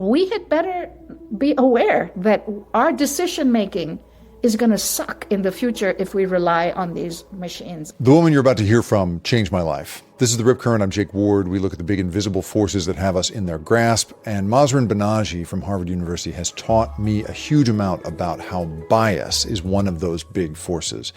we had better be aware that our decision making is going to suck in the future if we rely on these machines. The woman you're about to hear from changed my life. This is The Rip Current. I'm Jake Ward. We look at the big invisible forces that have us in their grasp. And Mahzarin Banaji from Harvard University has taught me a huge amount about how bias is one of those big forces.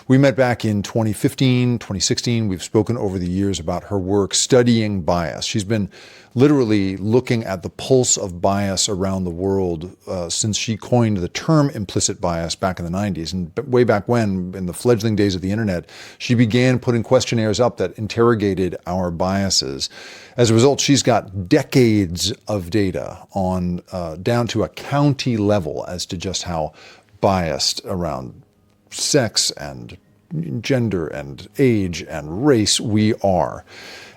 We met back in 2015, 2016. We've spoken over the years about her work studying bias. She's been literally looking at the pulse of bias around the world since she coined the term implicit bias back in the 90s. And way back when, in the fledgling days of the internet, she began putting questionnaires up that interrogated our biases. As a result, she's got decades of data on down to a county level as to just how biased around sex and gender and age and race we are.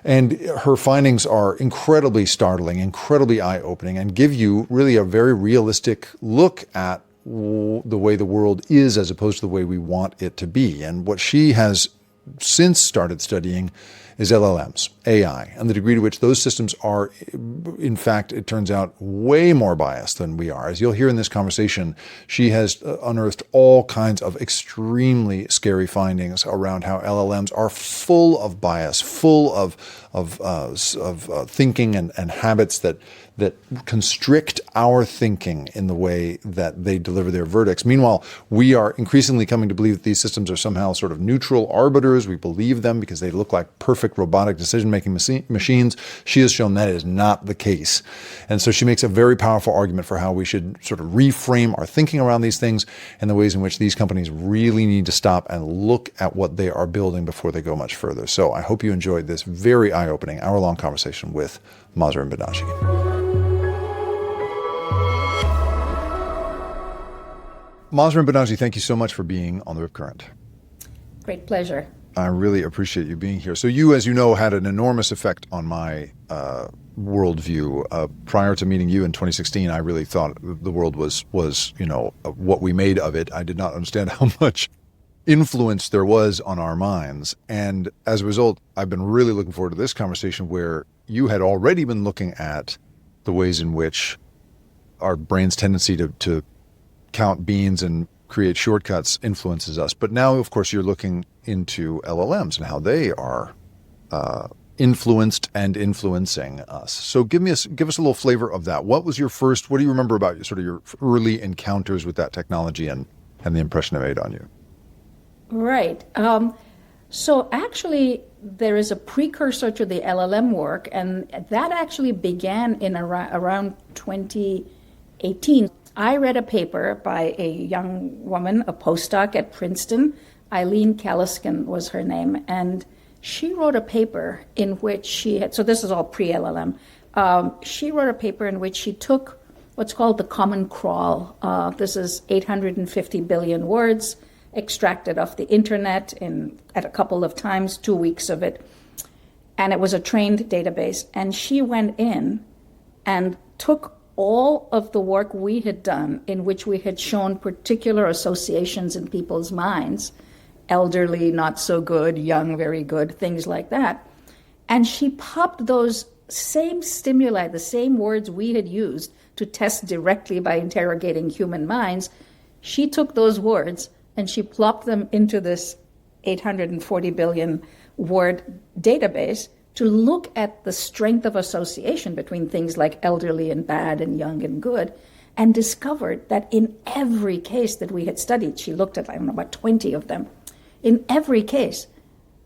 And her findings are incredibly startling, incredibly eye-opening, and give you really a very realistic look at the way the world is as opposed to the way we want it to be. And what she has since started studying is LLMs, AI, and the degree to which those systems are, in fact, it turns out, way more biased than we are. As you'll hear in this conversation, she has unearthed all kinds of extremely scary findings around how LLMs are full of bias, full of thinking and habits that constrict our thinking in the way that they deliver their verdicts. Meanwhile, we are increasingly coming to believe that these systems are somehow sort of neutral arbiters. We believe them because they look like perfect robotic decision-making machines. She has shown that is not the case. And so she makes a very powerful argument for how we should sort of reframe our thinking around these things and the ways in which these companies really need to stop and look at what they are building before they go much further. So I hope you enjoyed this very eye-opening, hour-long conversation with Mahzarin Banaji. Mahzarin Banaji, thank you so much for being on The Rip Current. Great pleasure. I really appreciate you being here. So you, as you know, had an enormous effect on my worldview. Prior to meeting you in 2016, I really thought the world was what we made of it. I did not understand how much influence there was on our minds. And as a result, I've been really looking forward to this conversation where you had already been looking at the ways in which our brain's tendency to count beans and create shortcuts influences us. But now, of course, you're looking into LLMs and how they are influenced and influencing us. So give us a little flavor of that. What do you remember about your early encounters with that technology and the impression it made on you? Right. So actually, there is a precursor to the LLM work, and that actually began in around 2018. I read a paper by a young woman, a postdoc at Princeton. Eileen Kaliskin was her name, and she wrote a paper in which so this is all pre-LLM, she wrote a paper in which she took what's called the common crawl. This is 850 billion words, extracted off the internet at a couple of times, 2 weeks of it, and it was a trained database. And she went in and took all of the work we had done in which we had shown particular associations in people's minds, elderly, not so good, young, very good, things like that. And she popped those same stimuli, the same words we had used to test directly by interrogating human minds. She took those words and she plopped them into this 840 billion word database to look at the strength of association between things like elderly and bad and young and good, and discovered that in every case that we had studied, she looked at, about 20 of them, in every case,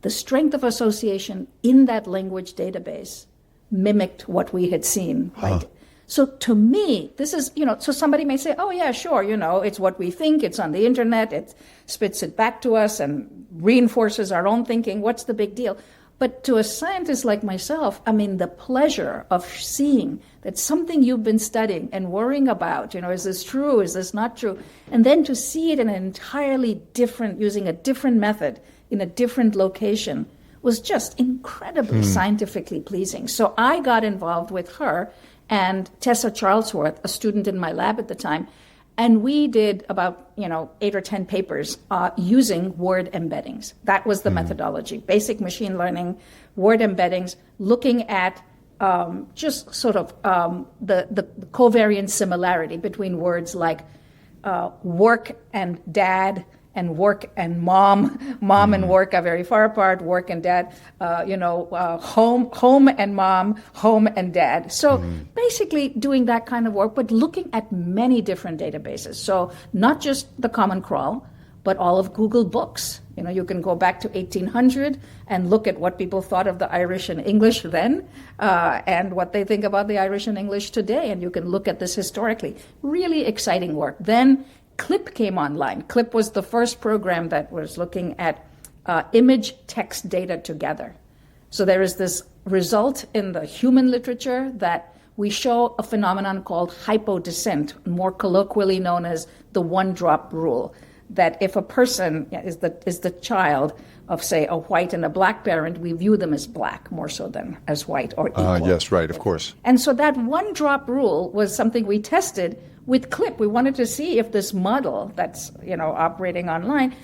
the strength of association in that language database mimicked what we had seen. Right? So to me, this is, so somebody may say, oh yeah, sure, it's what we think, it's on the internet, it spits it back to us and reinforces our own thinking, what's the big deal? But to a scientist like myself, the pleasure of seeing that something you've been studying and worrying about, is this true, is this not true? And then to see it in an entirely different, using a different method in a different location was just incredibly scientifically pleasing. So I got involved with her and Tessa Charlesworth, a student in my lab at the time, and we did about 8 or 10 papers using word embeddings. That was the methodology, basic machine learning, word embeddings, looking at just sort of the covariant similarity between words like work and dad and work and mom. Mom and work are very far apart. Work and dad, home and mom, home and dad. So basically doing that kind of work, but looking at many different databases. So not just the Common Crawl, but all of Google Books. You can go back to 1800 and look at what people thought of the Irish and English then, and what they think about the Irish and English today. And you can look at this historically. Really exciting work. Then CLIP came online. CLIP was the first program that was looking at image text data together. So there is this result in the human literature that we show a phenomenon called hypodescent, more colloquially known as the one-drop rule. That if a person is the child of, say, a white and a black parent, we view them as black more so than as white or equal. Yes, right, of course. And so that one-drop rule was something we tested with CLIP. We wanted to see if this model that's operating online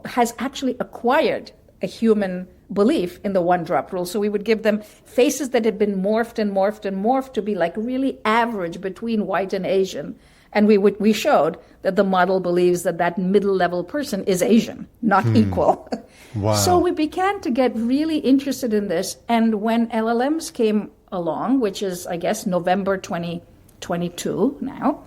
has actually acquired a human belief in the one-drop rule. So we would give them faces that had been morphed and morphed and morphed to be like really average between white and Asian. And we showed that the model believes that middle-level person is Asian, not equal. Wow. So we began to get really interested in this. And when LLMs came along, which is, I guess, November 2022 now,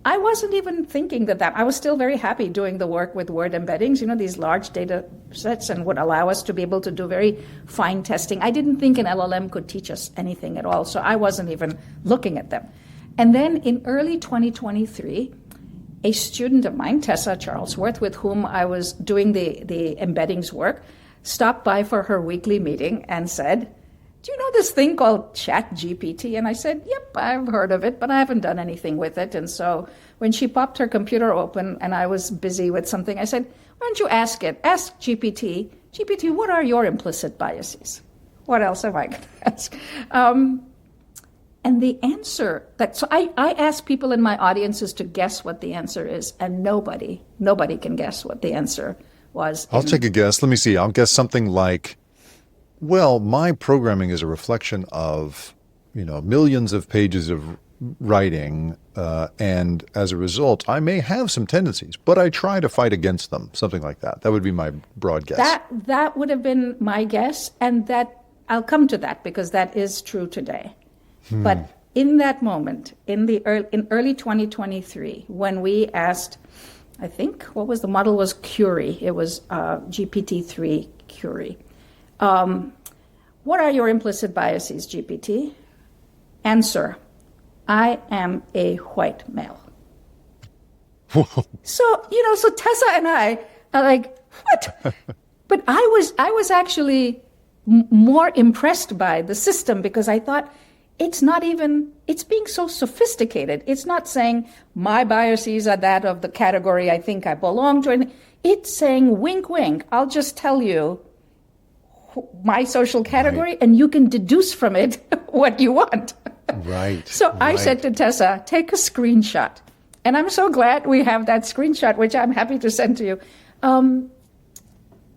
I wasn't even thinking that I was still very happy doing the work with word embeddings, these large data sets, and would allow us to be able to do very fine testing. I didn't think an LLM could teach us anything at all, so I wasn't even looking at them. And then in early 2023, a student of mine, Tessa Charlesworth, with whom I was doing the embeddings work, stopped by for her weekly meeting and said, "Do you know this thing called ChatGPT?" And I said, "Yep, I've heard of it, but I haven't done anything with it." And so when she popped her computer open and I was busy with something, I said, "Why don't you ask it? Ask GPT, what are your implicit biases?" What else am I going to ask? And the answer so I ask people in my audiences to guess what the answer is, and nobody can guess what the answer was. I'll take a guess. Let me see. I'll guess something like, well, my programming is a reflection of, millions of pages of writing, and as a result, I may have some tendencies, but I try to fight against them. Something like that. That would be my broad guess. That would have been my guess, and that I'll come to that because that is true today. But in that moment, in early 2023, when we asked, I think what was the model was Curie. It was GPT-3 Curie. What are your implicit biases, GPT? Answer: I am a white male. Whoa. So Tessa and I are like, what? But I was actually more impressed by the system because I thought, it's being so sophisticated. It's not saying my biases are that of the category I think I belong to. It's saying, wink, wink, I'll just tell you my social category, right, and you can deduce from it what you want. Right. So I said to Tessa, take a screenshot. And I'm so glad we have that screenshot, which I'm happy to send to you. And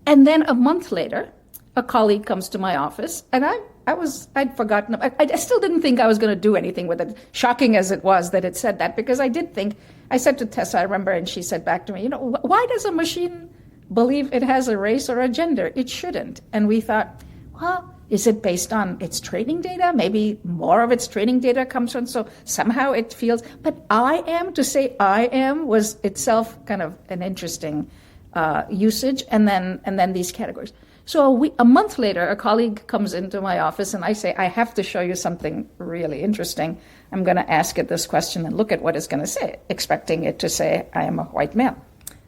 then a month later, a colleague comes to my office, and I'd forgotten. I still didn't think I was going to do anything with it, shocking as it was that it said that, because I did think, I said to Tessa, I remember, and she said back to me, why does a machine believe it has a race or a gender? It shouldn't. And we thought, well, is it based on its training data? Maybe more of its training data comes from, so somehow it feels, but to say I am was itself kind of an interesting usage, and then these categories. So a month later, a colleague comes into my office and I say, I have to show you something really interesting. I'm going to ask it this question and look at what it's going to say, expecting it to say, I am a white male.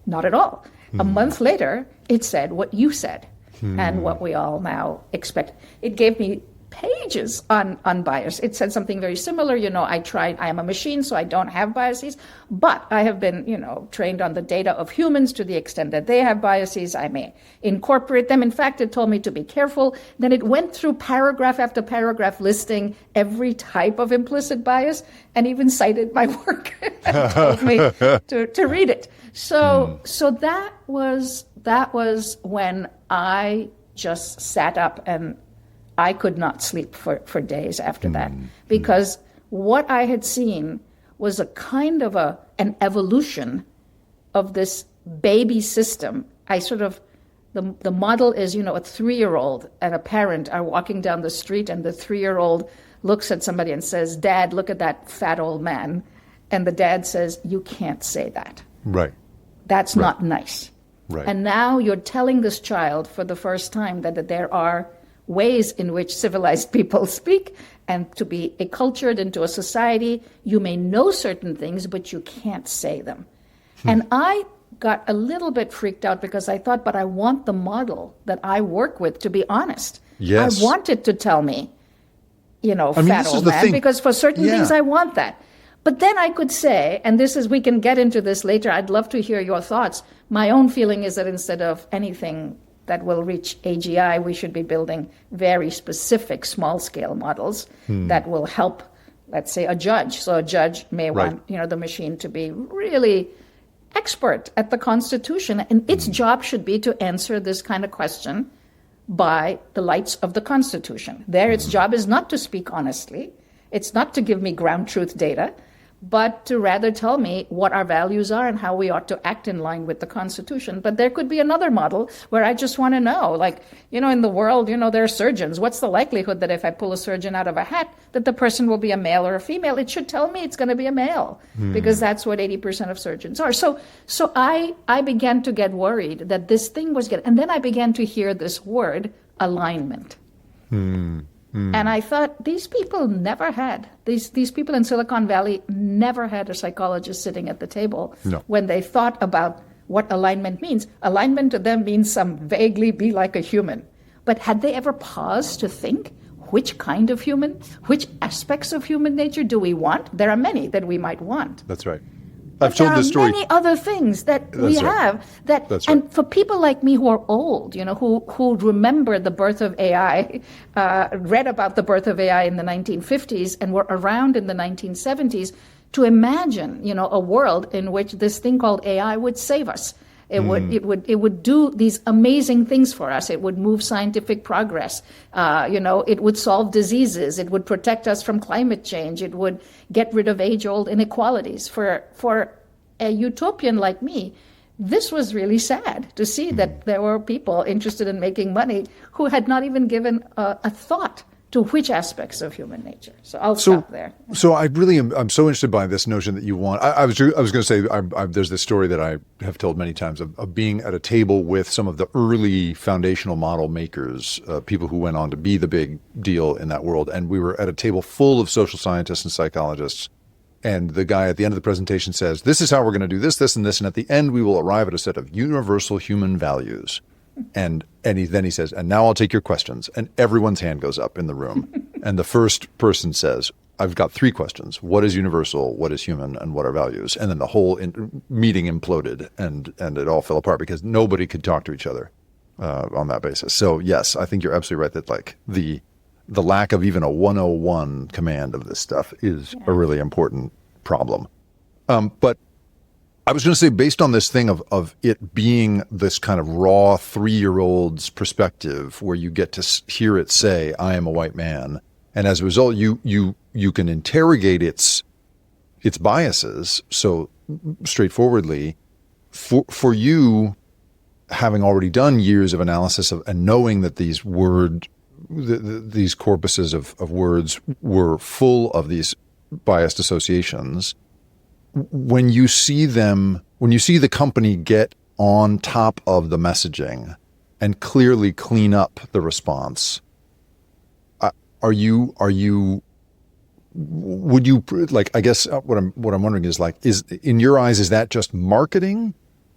Not at all. A month later, it said what you said and what we all now expect. It gave me pages on bias. It said something very similar. I am a machine, so I don't have biases, but I have been, trained on the data of humans to the extent that they have biases. I may incorporate them. In fact, it told me to be careful. Then it went through paragraph after paragraph listing every type of implicit bias and even cited my work and told me to read it. So that was when I just sat up and I could not sleep for days after that, because what I had seen was a kind of an evolution of this baby system. The model is, a 3-year-old and a parent are walking down the street, and the 3-year-old looks at somebody and says, "Dad, look at that fat old man." And the dad says, "You can't say that. Right. That's not nice." Right. And now you're telling this child for the first time that there are ways in which civilized people speak, and to be acculturated into a society, you may know certain things, but you can't say them. And I got a little bit freaked out because I thought, but I want the model that I work with to be honest. Yes. I want it to tell me, fat this is old the man, thing. because for certain things I want that. But then I could say, and we can get into this later, I'd love to hear your thoughts. My own feeling is that instead of anything that will reach AGI, we should be building very specific small-scale models that will help, let's say, a judge. So a judge may want, the machine to be really expert at the Constitution, and its job should be to answer this kind of question by the lights of the Constitution. Its job is not to speak honestly. It's not to give me ground truth data, but to rather tell me what our values are and how we ought to act in line with the Constitution. But there could be another model where I just want to know, in the world, there are surgeons. What's the likelihood that if I pull a surgeon out of a hat, that the person will be a male or a female? It should tell me it's going to be a male, because that's what 80% of surgeons are. So I began to get worried that this thing was getting, and then I began to hear this word, alignment. And I thought, these people never had, these people in Silicon Valley never had a psychologist sitting at the table when they thought about what alignment means. Alignment to them means some vaguely be like a human. But had they ever paused to think, which kind of human, which aspects of human nature do we want? There are many that we might want. That's right. I've told this story. There are many other things that we have and for people like me who are old, who remember the birth of AI, read about the birth of AI in the 1950s and were around in the 1970s, to imagine, a world in which this thing called AI would save us. It would do these amazing things for us. It would move scientific progress. It would solve diseases. It would protect us from climate change. It would get rid of age-old inequalities. For a utopian like me, this was really sad to see that there were people interested in making money who had not even given a thought to which aspects of human nature. So I'll stop there. So I'm so interested by this notion that you want. I was going to say, there's this story that I have told many times of being at a table with some of the early foundational model makers, people who went on to be the big deal in that world. And we were at a table full of social scientists and psychologists. And the guy at the end of the presentation says, "This is how we're going to do this, this, and this. And at the end, we will arrive at a set of universal human values." And then he says, "And now I'll take your questions." And everyone's hand goes up in the room. And the first person says, "I've got 3 questions. What is universal? What is human? And what are values?" And then the whole meeting imploded and it all fell apart because nobody could talk to each other on that basis. So yes, I think you're absolutely right that the lack of even a 101 command of this stuff is a really important problem. But I was going to say, based on this thing of it being this kind of raw 3-year-old's perspective where you get to hear it say, "I am a white man," and as a result, you can interrogate its biases so straightforwardly. For you, having already done years of analysis and knowing that these corpuses of words were full of these biased associations, when you see the company get on top of the messaging and clearly clean up the response, would you I guess what I'm wondering is is in your eyes, is that just marketing?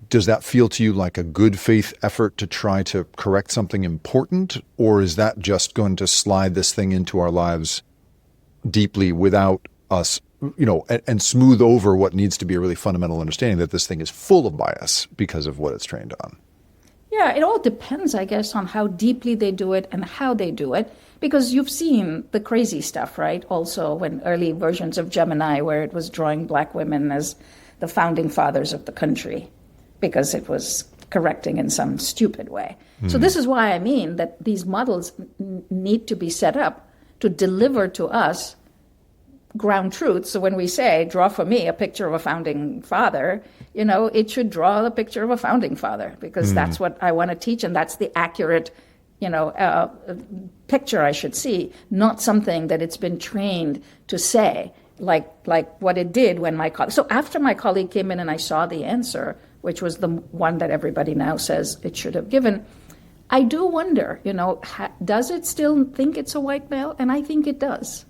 Does that feel to you like a good faith effort to try to correct something important? Or is that just going to slide this thing into our lives deeply without us, and smooth over what needs to be a really fundamental understanding that this thing is full of bias because of what it's trained on? Yeah, it all depends, I guess, on how deeply they do it and how they do it. Because you've seen the crazy stuff, right? Also, when early versions of Gemini, where it was drawing black women as the founding fathers of the country, because it was correcting in some stupid way. So this is why I mean that these models need to be set up to deliver to us ground truth. So when we say, draw for me a picture of a founding father, it should draw the picture of a founding father, because that's what I want to teach, and that's the accurate, picture I should see, not something that it's been trained to say, like what it did when my colleague. So after my colleague came in and I saw the answer, which was the one that everybody now says it should have given, I do wonder, does it still think it's a white male? And I think it does.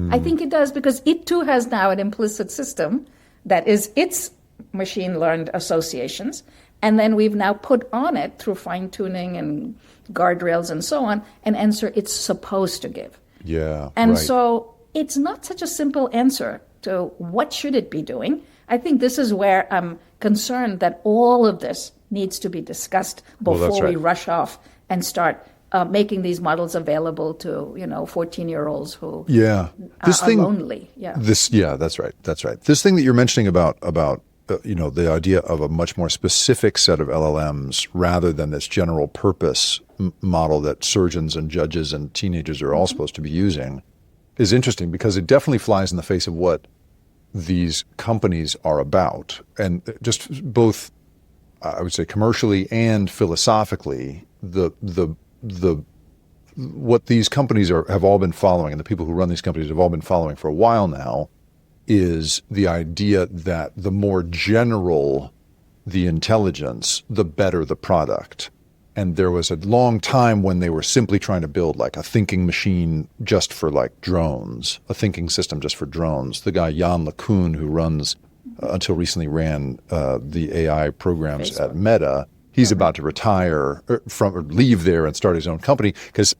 I think it does, because it too has now an implicit system that is its machine learned associations. And then we've now put on it, through fine tuning and guardrails and so on, an answer it's supposed to give. Yeah. And right. so it's not such a simple answer to what should it be doing. I think this is where I'm concerned that all of this needs to be discussed before we rush off and start making these models available to 14-year-olds who are lonely. That's right. This thing that you're mentioning about the idea of a much more specific set of LLMs rather than this general purpose model that surgeons and judges and teenagers are all supposed to be using is interesting, because it definitely flies in the face of what these companies are about, and just both, I would say, commercially and philosophically, what these companies have all been following, and the people who run these companies have all been following for a while now, is the idea that the more general the intelligence, the better the product. And there was a long time when they were simply trying to build like a thinking machine just for like drones, a thinking system just for drones. The guy Jan LeCun, who runs, until recently ran the AI programs at Meta, he's about to retire or leave there and start his own company, because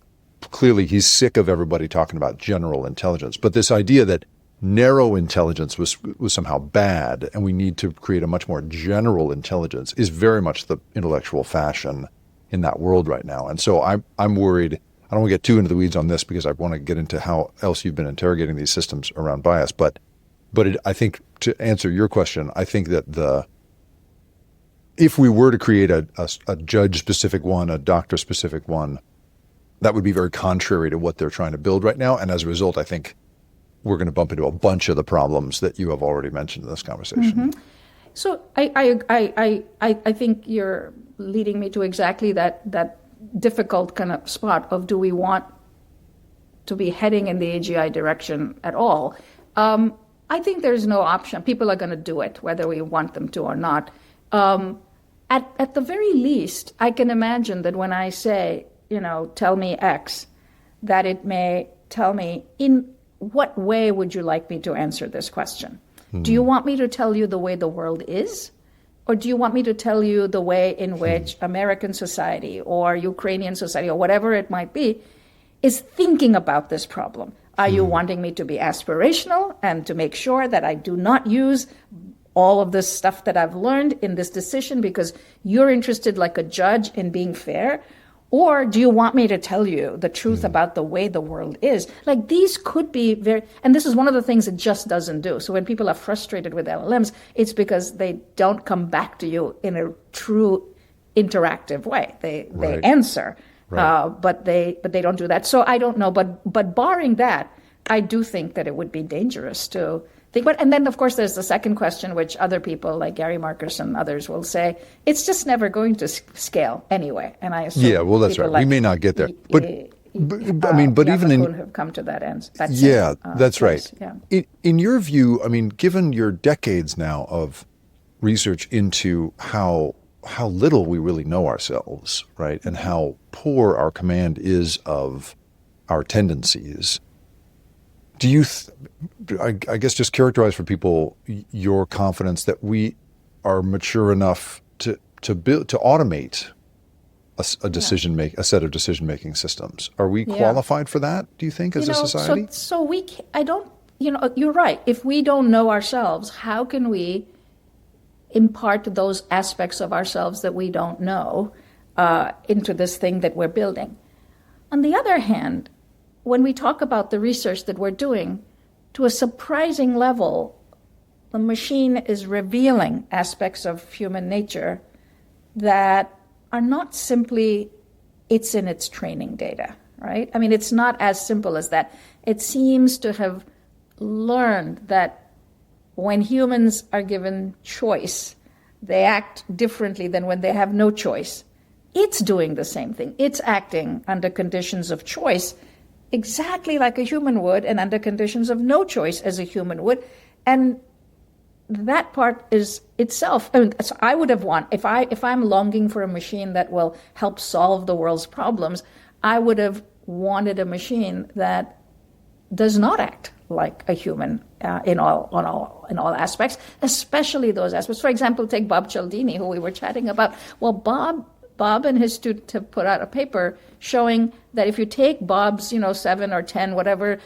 clearly he's sick of everybody talking about general intelligence. But this idea that narrow intelligence was somehow bad and we need to create a much more general intelligence is very much the intellectual fashion in that world right now. And so I'm worried. I don't want to get too into the weeds on this, because I want to get into how else you've been interrogating these systems around bias. But I think, to answer your question, I think that if we were to create a judge-specific one, a doctor-specific one, that would be very contrary to what they're trying to build right now. And as a result, I think we're going to bump into a bunch of the problems that you have already mentioned in this conversation. Mm-hmm. So I think you're leading me to exactly that difficult kind of spot of, do we want to be heading in the AGI direction at all? I think there's no option. People are going to do it, whether we want them to or not. At the very least, I can imagine that when I say, tell me X, that it may tell me, in what way would you like me to answer this question? Do you want me to tell you the way the world is? Or do you want me to tell you the way in which American society or Ukrainian society or whatever it might be is thinking about this problem? Are you wanting me to be aspirational and to make sure that I do not use all of this stuff that I've learned in this decision because you're interested, like a judge, in being fair? Or do you want me to tell you the truth about the way the world is? Like, these could be and this is one of the things it just doesn't do. So when people are frustrated with LLMs, it's because they don't come back to you in a true interactive way. They answer, but they don't do that. So I don't know, but barring that, I do think that it would be dangerous to think. But and then of course there's the second question, which other people like Gary Marcus and others will say, it's just never going to scale anyway. And I assume that's right. We may not get there, but even in have come to that end. That's right. Yeah. In your view, I mean, given your decades now of research into how little we really know ourselves, right, and how poor our command is of our tendencies, do you, I guess, just characterize for people your confidence that we are mature enough to automate a set of decision-making systems? Are we qualified for that, do you think, as a society? You're right. If we don't know ourselves, how can we impart those aspects of ourselves that we don't know into this thing that we're building? On the other hand, when we talk about the research that we're doing, to a surprising level, the machine is revealing aspects of human nature that are not simply it's in its training data, right? I mean, it's not as simple as that. It seems to have learned that when humans are given choice, they act differently than when they have no choice. It's doing the same thing. It's acting under conditions of choice exactly like a human would and under conditions of no choice as a human would. And that part is itself, I mean, so I would have if I'm longing for a machine that will help solve the world's problems, I would have wanted a machine that does not act like a human in all aspects, especially those aspects. For example, take Bob Cialdini, who we were chatting about. Well, Bob and his student have put out a paper showing that if you take Bob's, 7 or 10, whatever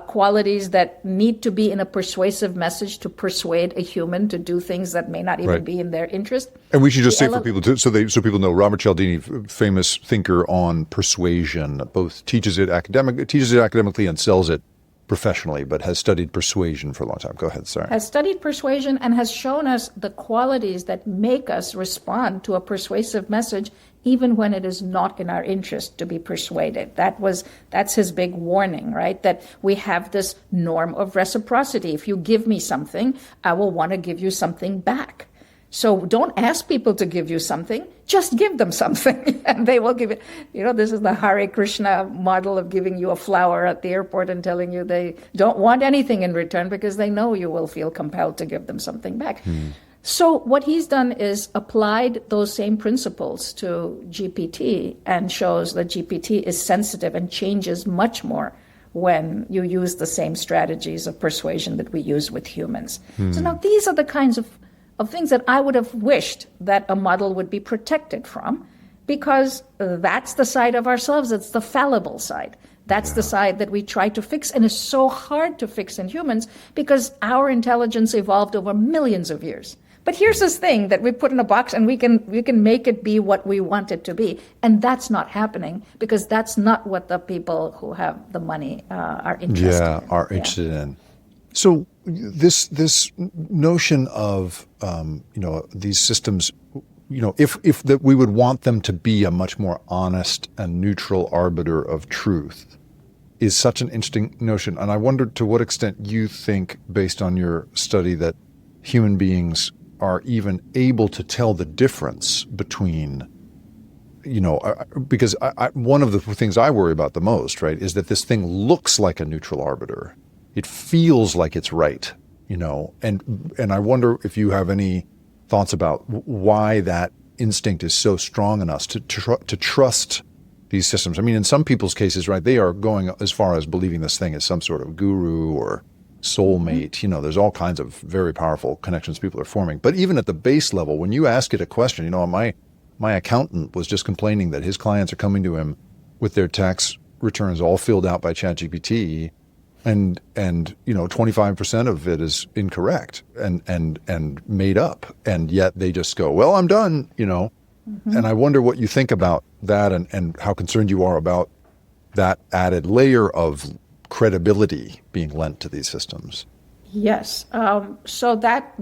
qualities that need to be in a persuasive message to persuade a human to do things that may not even be in their interest. And we should just say for people, so people know, Robert Cialdini, famous thinker on persuasion, both teaches it academically and sells it professionally, but has studied persuasion for a long time. Go ahead, sorry. Has studied persuasion and has shown us the qualities that make us respond to a persuasive message even when it is not in our interest to be persuaded. That's his big warning, right? That we have this norm of reciprocity. If you give me something, I will want to give you something back. So don't ask people to give you something, just give them something and they will give it. This is the Hare Krishna model of giving you a flower at the airport and telling you they don't want anything in return because they know you will feel compelled to give them something back. So what he's done is applied those same principles to GPT and shows that GPT is sensitive and changes much more when you use the same strategies of persuasion that we use with humans. So now these are the kinds of things that I would have wished that a model would be protected from, because that's the side of ourselves, it's the fallible side. That's the side that we try to fix, and is so hard to fix in humans because our intelligence evolved over millions of years. But here's this thing that we put in a box and we can make it be what we want it to be. And that's not happening because that's not what the people who have the money are interested in. So this notion of these systems, if that we would want them to be a much more honest and neutral arbiter of truth, is such an interesting notion. And I wonder to what extent you think, based on your study, that human beings are even able to tell the difference between, because one of the things I worry about the most, right, is that this thing looks like a neutral arbiter. It feels like it's right, and I wonder if you have any thoughts about why that instinct is so strong in us to trust these systems. I mean, in some people's cases, right, they are going as far as believing this thing is some sort of guru or soulmate. There's all kinds of very powerful connections people are forming. But even at the base level, when you ask it a question, my accountant was just complaining that his clients are coming to him with their tax returns all filled out by ChatGPT, and 25% of it is incorrect and made up, and yet they just go, well, I'm done, And I wonder what you think about that, and how concerned you are about that added layer of credibility being lent to these systems. Yes. So that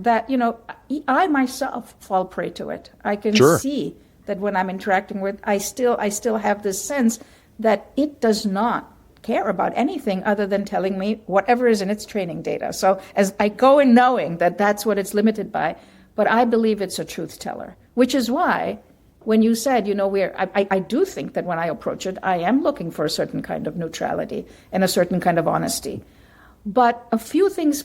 I myself fall prey to it. I can see that when I'm interacting with, I still have this sense that it does not care about anything other than telling me whatever is in its training data. So as I go in knowing that that's what it's limited by, but I believe it's a truth teller, which is why when you said, I do think that when I approach it, I am looking for a certain kind of neutrality and a certain kind of honesty. But a few things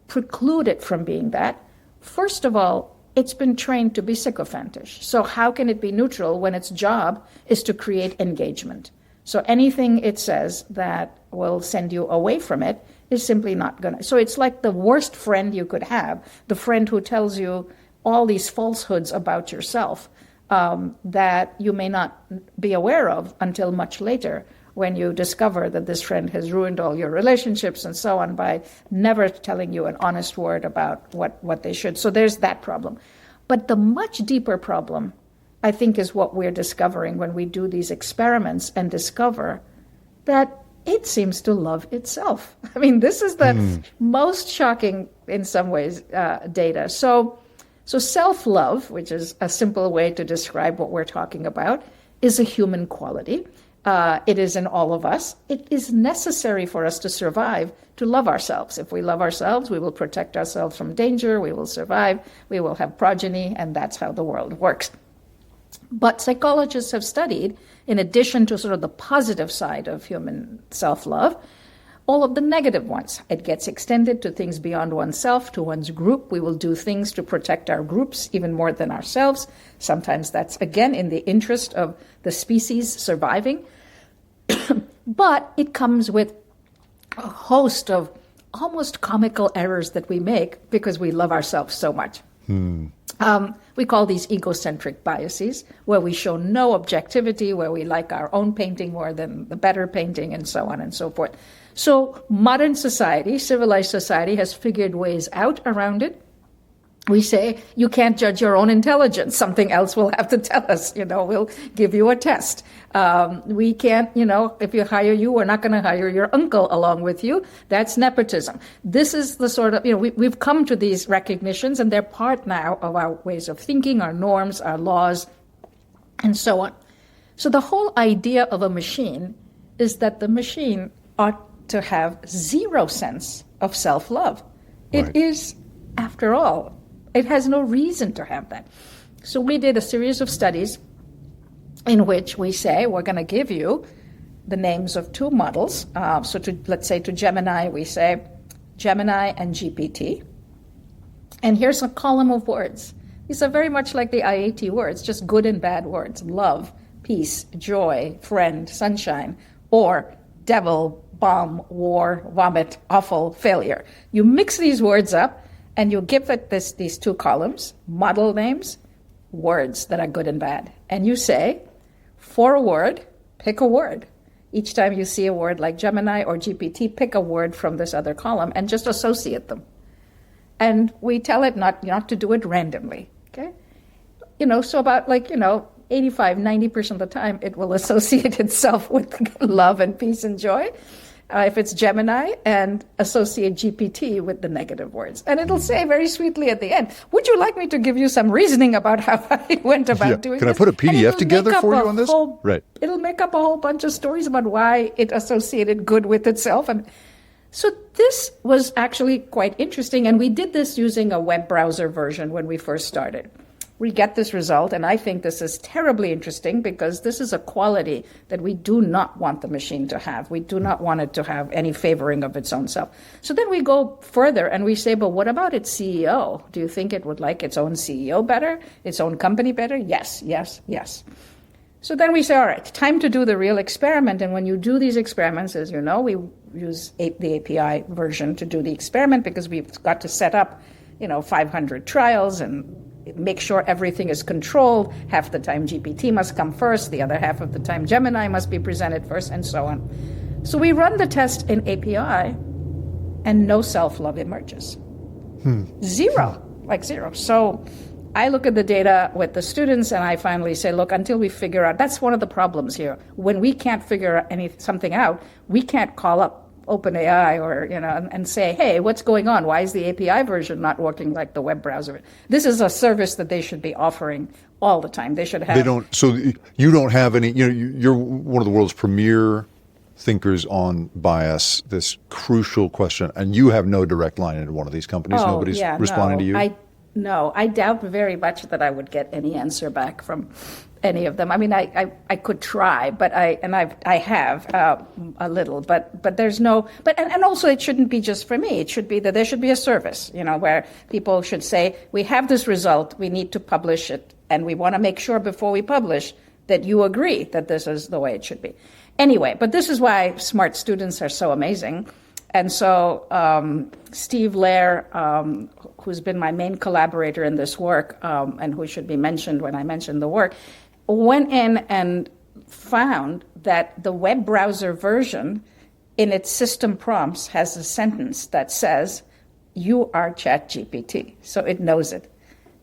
preclude it from being that. First of all, it's been trained to be sycophantish. So how can it be neutral when its job is to create engagement? So anything it says that will send you away from it is simply not going to. So it's like the worst friend you could have, the friend who tells you all these falsehoods about yourself that you may not be aware of until much later, when you discover that this friend has ruined all your relationships and so on by never telling you an honest word about what they should. So there's that problem. But the much deeper problem, I think, is what we're discovering when we do these experiments and discover that it seems to love itself. I mean, this is the most shocking, in some ways, data. So So self-love, which is a simple way to describe what we're talking about, is a human quality. It is in all of us. It is necessary for us to survive, to love ourselves. If we love ourselves, we will protect ourselves from danger, we will survive, we will have progeny, and that's how the world works. But psychologists have studied, in addition to sort of the positive side of human self-love, all of the negative ones. It gets extended to things beyond oneself, to one's group. We will do things to protect our groups even more than ourselves. Sometimes that's, again, in the interest of the species surviving. But it comes with a host of almost comical errors that we make because we love ourselves so much. We call these egocentric biases, where we show no objectivity, where we like our own painting more than the better painting, and so on and so forth. So modern society, civilized society, has figured ways out around it. We say, you can't judge your own intelligence. Something else will have to tell us, we'll give you a test. We can't, if you hire you, we're not going to hire your uncle along with you. That's nepotism. This is the sort of, we've come to these recognitions, and they're part now of our ways of thinking, our norms, our laws, and so on. So the whole idea of a machine is that the machine ought to have zero sense of self-love. Right. It is, after all, it has no reason to have that. So we did a series of studies in which we say we're going to give you the names of two models. Let's say to Gemini, we say Gemini and GPT. And here's a column of words. These are very much like the IAT words, just good and bad words. Love, peace, joy, friend, sunshine, or devil, bomb, war, vomit, awful, failure. You mix these words up, and you give it these two columns, model names, words that are good and bad. And you say, for a word, pick a word. Each time you see a word like Gemini or GPT, pick a word from this other column and just associate them. And we tell it not to do it randomly, okay? So about 85, 90% of the time, it will associate itself with love and peace and joy. If it's Gemini, and associate GPT with the negative words. And it'll say very sweetly at the end, would you like me to give you some reasoning about how I went about doing Can this? I put a PDF together for you on this? Right. It'll make up a whole bunch of stories about why it associated good with itself. And so this was actually quite interesting. And we did this using a web browser version when we first started. We get this result, and I think this is terribly interesting because this is a quality that we do not want the machine to have. We do not want it to have any favoring of its own self. So then we go further and we say, but what about its CEO? Do you think it would like its own CEO better, its own company better? Yes, yes, yes. So then we say, all right, time to do the real experiment. And when you do these experiments, as you know, we use the API version to do the experiment because we've got to set up, 500 trials and make sure everything is controlled. Half the time GPT must come first, the other half of the time Gemini must be presented first, and so on. So we run the test in API, and no self-love emerges. Zero. So I look at the data with the students, and I finally say, look, until we figure out, that's one of the problems here. When we can't figure something out, we can't call up OpenAI or, and say, hey, what's going on? Why is the API version not working like the web browser? This is a service that they should be offering all the time. They should have. They don't. So you don't have any. You're one of the world's premier thinkers on bias. This crucial question, and you have no direct line into one of these companies. Nobody's responding to you. No, I doubt very much that I would get any answer back from any of them. I mean, I could try, but I have a little, but there's no. But and also it shouldn't be just for me. It should be that there should be a service, where people should say, we have this result, we need to publish it, and we want to make sure before we publish that you agree that this is the way it should be. Anyway, but this is why smart students are so amazing. And so Steve Lair, who's been my main collaborator in this work, and who should be mentioned when I mention the work, went in and found that the web browser version in its system prompts has a sentence that says, you are ChatGPT. So it knows it.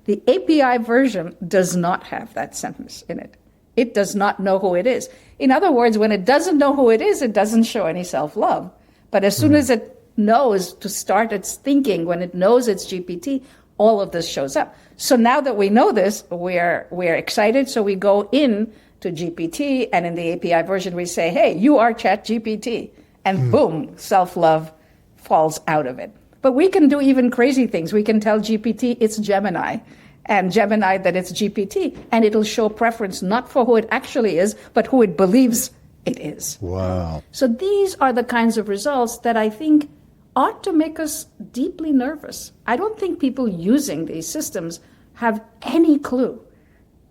The API version does not have that sentence in it. It does not know who it is. In other words, when it doesn't know who it is, it doesn't show any self-love. But as soon as it knows to start its thinking, when it knows it's GPT, all of this shows up. So now that we know this, we're excited. So we go in to GPT, and in the API version, we say, hey, you are ChatGPT. And boom, self-love falls out of it. But we can do even crazy things. We can tell GPT it's Gemini, and Gemini that it's GPT, and it'll show preference not for who it actually is, but who it believes it is. Wow. So these are the kinds of results that I think ought to make us deeply nervous. I don't think people using these systems have any clue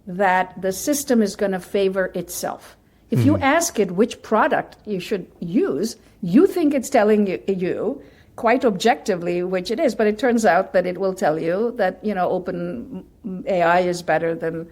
that the system is going to favor itself. If you ask it which product you should use, you think it's telling you quite objectively which it is, but it turns out that it will tell you that, open AI is better than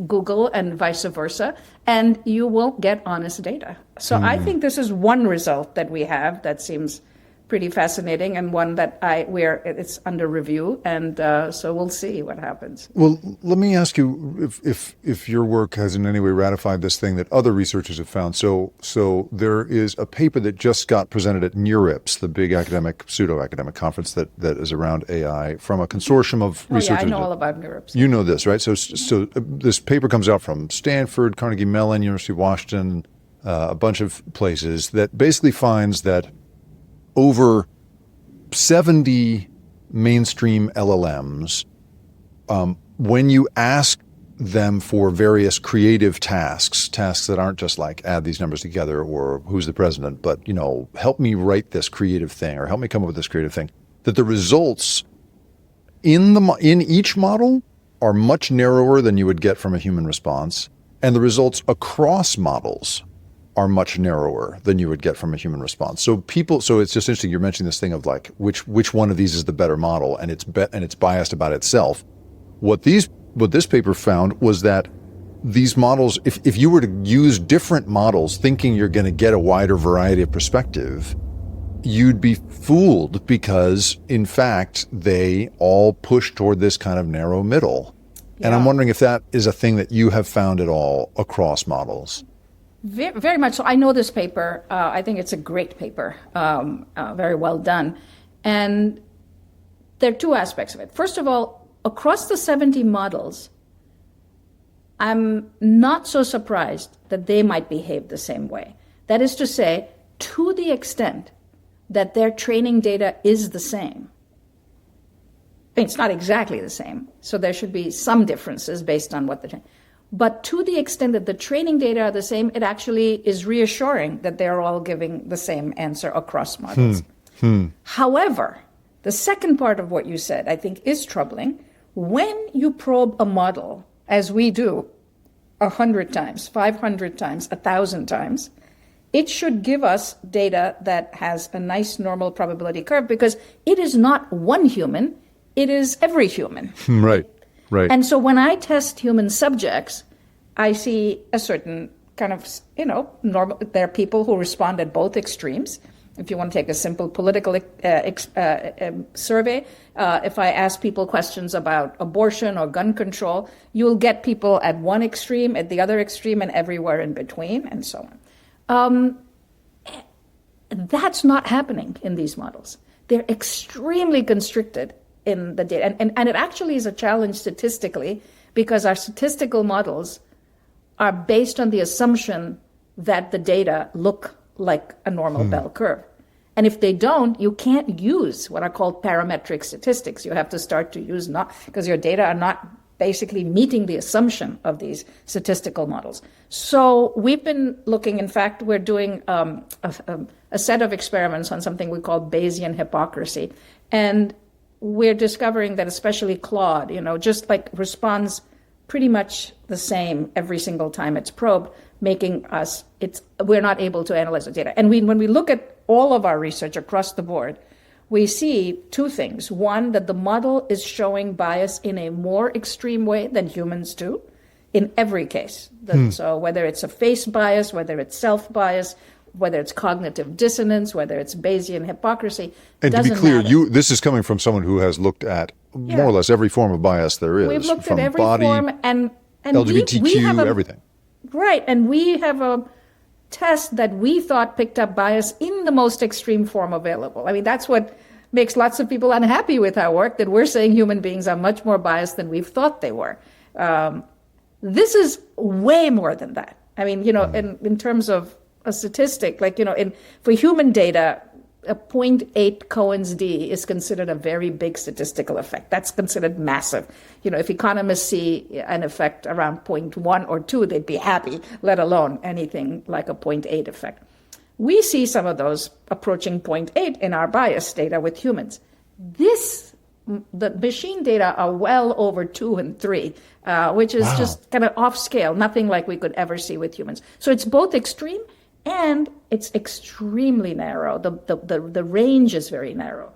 Google and vice versa, and you won't get honest data. So I think this is one result that we have that seems pretty fascinating, and one that it's under review, and so we'll see what happens. Well, let me ask you if your work has in any way ratified this thing that other researchers have found. So there is a paper that just got presented at NeurIPS, the big pseudo-academic conference that is around AI, from a consortium of researchers. Yeah, I know all about NeurIPS. You know this, right? So this paper comes out from Stanford, Carnegie Mellon, University of Washington, a bunch of places, that basically finds that over 70 mainstream LLMs, when you ask them for various creative tasks that aren't just like add these numbers together or who's the president, but help me write this creative thing or help me come up with this creative thing, that the results in each model are much narrower than you would get from a human response, and the results across models are much narrower than you would get from a human response. So it's just interesting. You're mentioning this thing of like which one of these is the better model, and it's biased about itself. What this paper found was that these models, if you were to use different models, thinking you're going to get a wider variety of perspective, you'd be fooled because in fact they all push toward this kind of narrow middle. Yeah. And I'm wondering if that is a thing that you have found at all across models. Very much so. I know this paper. I think it's a great paper, very well done. And there are two aspects of it. First of all, across the 70 models, I'm not so surprised that they might behave the same way. That is to say, to the extent that their training data is the same. It's not exactly the same, so there should be some differences based on what the training. But to the extent that the training data are the same, it actually is reassuring that they're all giving the same answer across models. However, the second part of what you said, I think, is troubling. When you probe a model, as we do 100 times, 500 times, 1,000 times, it should give us data that has a nice normal probability curve, because it is not one human, it is every human. Right. Right. And so when I test human subjects, I see a certain kind of, normal. There are people who respond at both extremes. If you want to take a simple political survey, if I ask people questions about abortion or gun control, you'll get people at one extreme, at the other extreme, and everywhere in between, and so on. That's not happening in these models. They're extremely constricted in the data. And it actually is a challenge statistically, because our statistical models are based on the assumption that the data look like a normal bell curve. And if they don't, you can't use what are called parametric statistics. You have to start to use because your data are not basically meeting the assumption of these statistical models. So we've been looking, in fact, we're doing a set of experiments on something we call Bayesian hypocrisy. And we're discovering that especially Claude, just like responds pretty much the same every single time it's probed, making us, we're not able to analyze the data. And when we look at all of our research across the board, we see two things. One, that the model is showing bias in a more extreme way than humans do in every case. So whether it's a face bias, whether it's self-bias, whether it's cognitive dissonance, whether it's Bayesian hypocrisy. And to be clear, this is coming from someone who has looked at more or less every form of bias there is. We've looked from at every body, form, and LGBTQ, we have everything. Right, and we have a test that we thought picked up bias in the most extreme form available. I mean, that's what makes lots of people unhappy with our work, that we're saying human beings are much more biased than we've thought they were. This is way more than that. I mean, in terms of a statistic, like, for human data, a 0.8 Cohen's d is considered a very big statistical effect. That's considered massive. If economists see an effect around 0.1 or 2, they'd be happy, let alone anything like a 0.8 effect. We see some of those approaching 0.8 in our bias data with humans. The machine data are well over 2 and 3, which is just kind of off scale, nothing like we could ever see with humans. So it's both extreme and it's extremely narrow. The range is very narrow.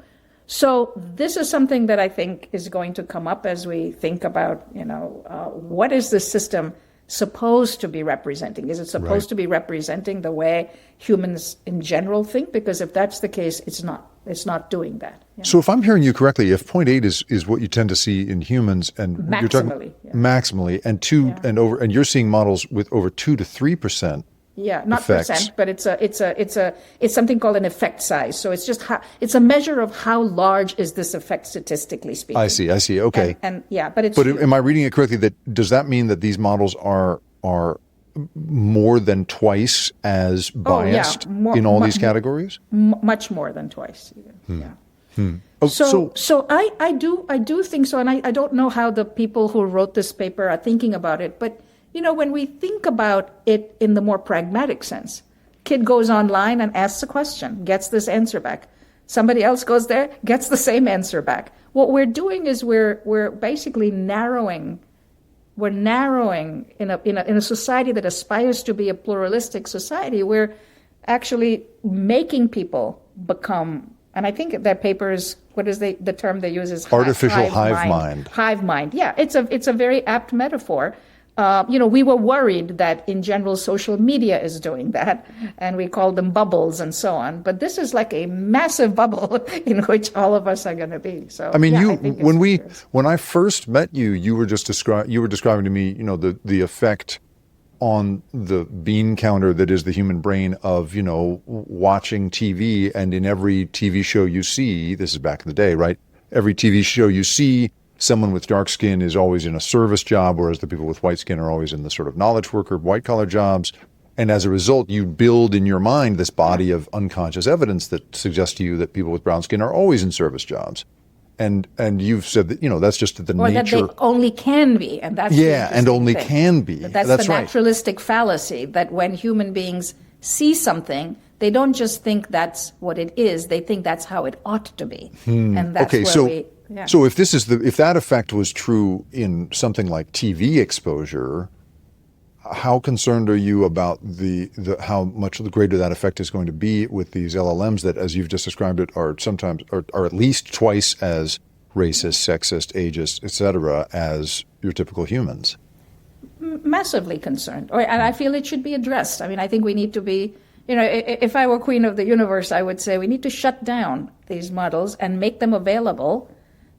So this is something that I think is going to come up as we think about, what is the system supposed to be representing? Is it supposed to be representing the way humans in general think? Because if that's the case, it's not. It's not doing that. So if I'm hearing you correctly, if 0.8 is what you tend to see in humans, and maximally, you're talking maximally, and you're seeing models with over 2 to 3%. Yeah, not effects. percent, but it's something called an effect size. So it's just it's a measure of how large is this effect statistically speaking. I see. Okay. But am I reading it correctly? Does that mean that these models are more than twice as biased in all these categories? Much more than twice, even. Yeah. So I do think so, and I don't know how the people who wrote this paper are thinking about it, but when we think about it in the more pragmatic sense, kid goes online and asks a question, gets this answer back. Somebody else goes there, gets the same answer back. What we're doing is we're basically narrowing. We're narrowing in a society that aspires to be a pluralistic society. We're actually making people become, and I think that paper is, what is the term they use is artificial hive mind. Hive mind. Yeah, it's a very apt metaphor. We were worried that in general social media is doing that, and we call them bubbles and so on. But this is like a massive bubble in which all of us are going to be. So I mean, when I first met you, you were describing to me, the effect on the bean counter that is the human brain of, watching TV, and in every TV show you see, this is back in the day, right? Every TV show you see, someone with dark skin is always in a service job, whereas the people with white skin are always in the sort of knowledge worker, white-collar jobs. And as a result, you build in your mind this body of unconscious evidence that suggests to you that people with brown skin are always in service jobs. And you've said that, that's just the nature. Or that they only can be. And that's and only thing. Can be. That's the naturalistic fallacy, that when human beings see something, they don't just think that's what it is, they think that's how it ought to be. And that's So if that effect was true in something like TV exposure, how concerned are you about how much greater that effect is going to be with these LLMs that, as you've just described it, are sometimes are at least twice as racist, sexist, ageist, etc., as your typical humans? Massively concerned, and I feel it should be addressed. I mean, I think we need to be. If I were queen of the universe, I would say we need to shut down these models and make them available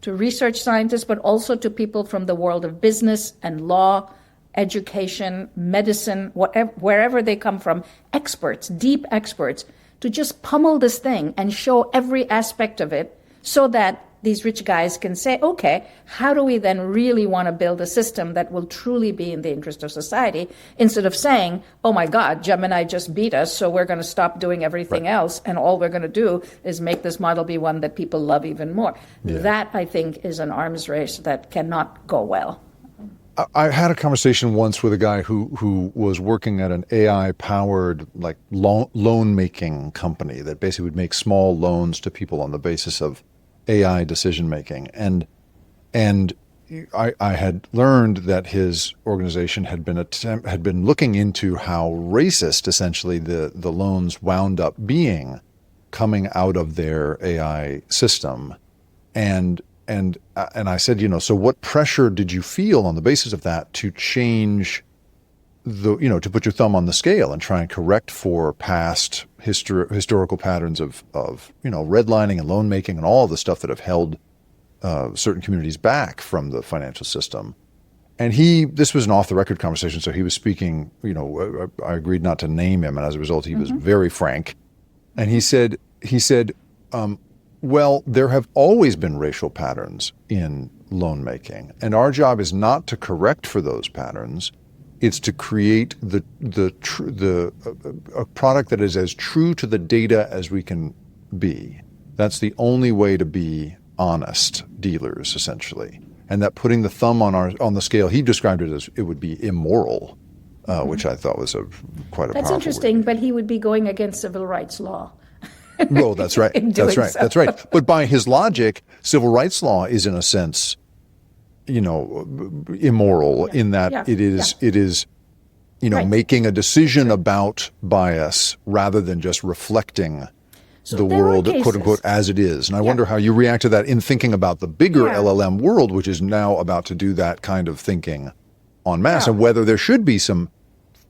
to research scientists, but also to people from the world of business and law, education, medicine, wherever they come from, experts, deep experts, to just pummel this thing and show every aspect of it so that these rich guys can say, okay, how do we then really want to build a system that will truly be in the interest of society, instead of saying, oh my God, Gemini just beat us, so we're going to stop doing everything else, and all we're going to do is make this model be one that people love even more. Yeah. That, I think, is an arms race that cannot go well. I had a conversation once with a guy who was working at an AI-powered loan-making company that basically would make small loans to people on the basis of AI decision making, and I had learned that his organization had been looking into how racist essentially the loans wound up being coming out of their AI system, and I said, so what pressure did you feel on the basis of that to change to put your thumb on the scale and try and correct for past historical patterns of redlining and loan making and all the stuff that have held certain communities back from the financial system. And this was an off-the-record conversation, so he was speaking, I agreed not to name him, and as a result, he was very frank. And he said, Well, there have always been racial patterns in loan making, and our job is not to correct for those patterns. It's to create a product that is as true to the data as we can be. That's the only way to be honest dealers, essentially. And that putting the thumb on the scale, he described it as it would be immoral, which I thought was quite a That's powerful interesting, word. but he would be going against civil rights law. Well, that's right. That's right. So. That's right. But by his logic, civil rights law is in a sense, immoral in that it is, Right. making a decision about bias rather than just reflecting the there are world, cases. quote unquote, as it is. And I wonder how you react to that in thinking about the bigger LLM world, which is now about to do that kind of thinking en masse, and whether there should be some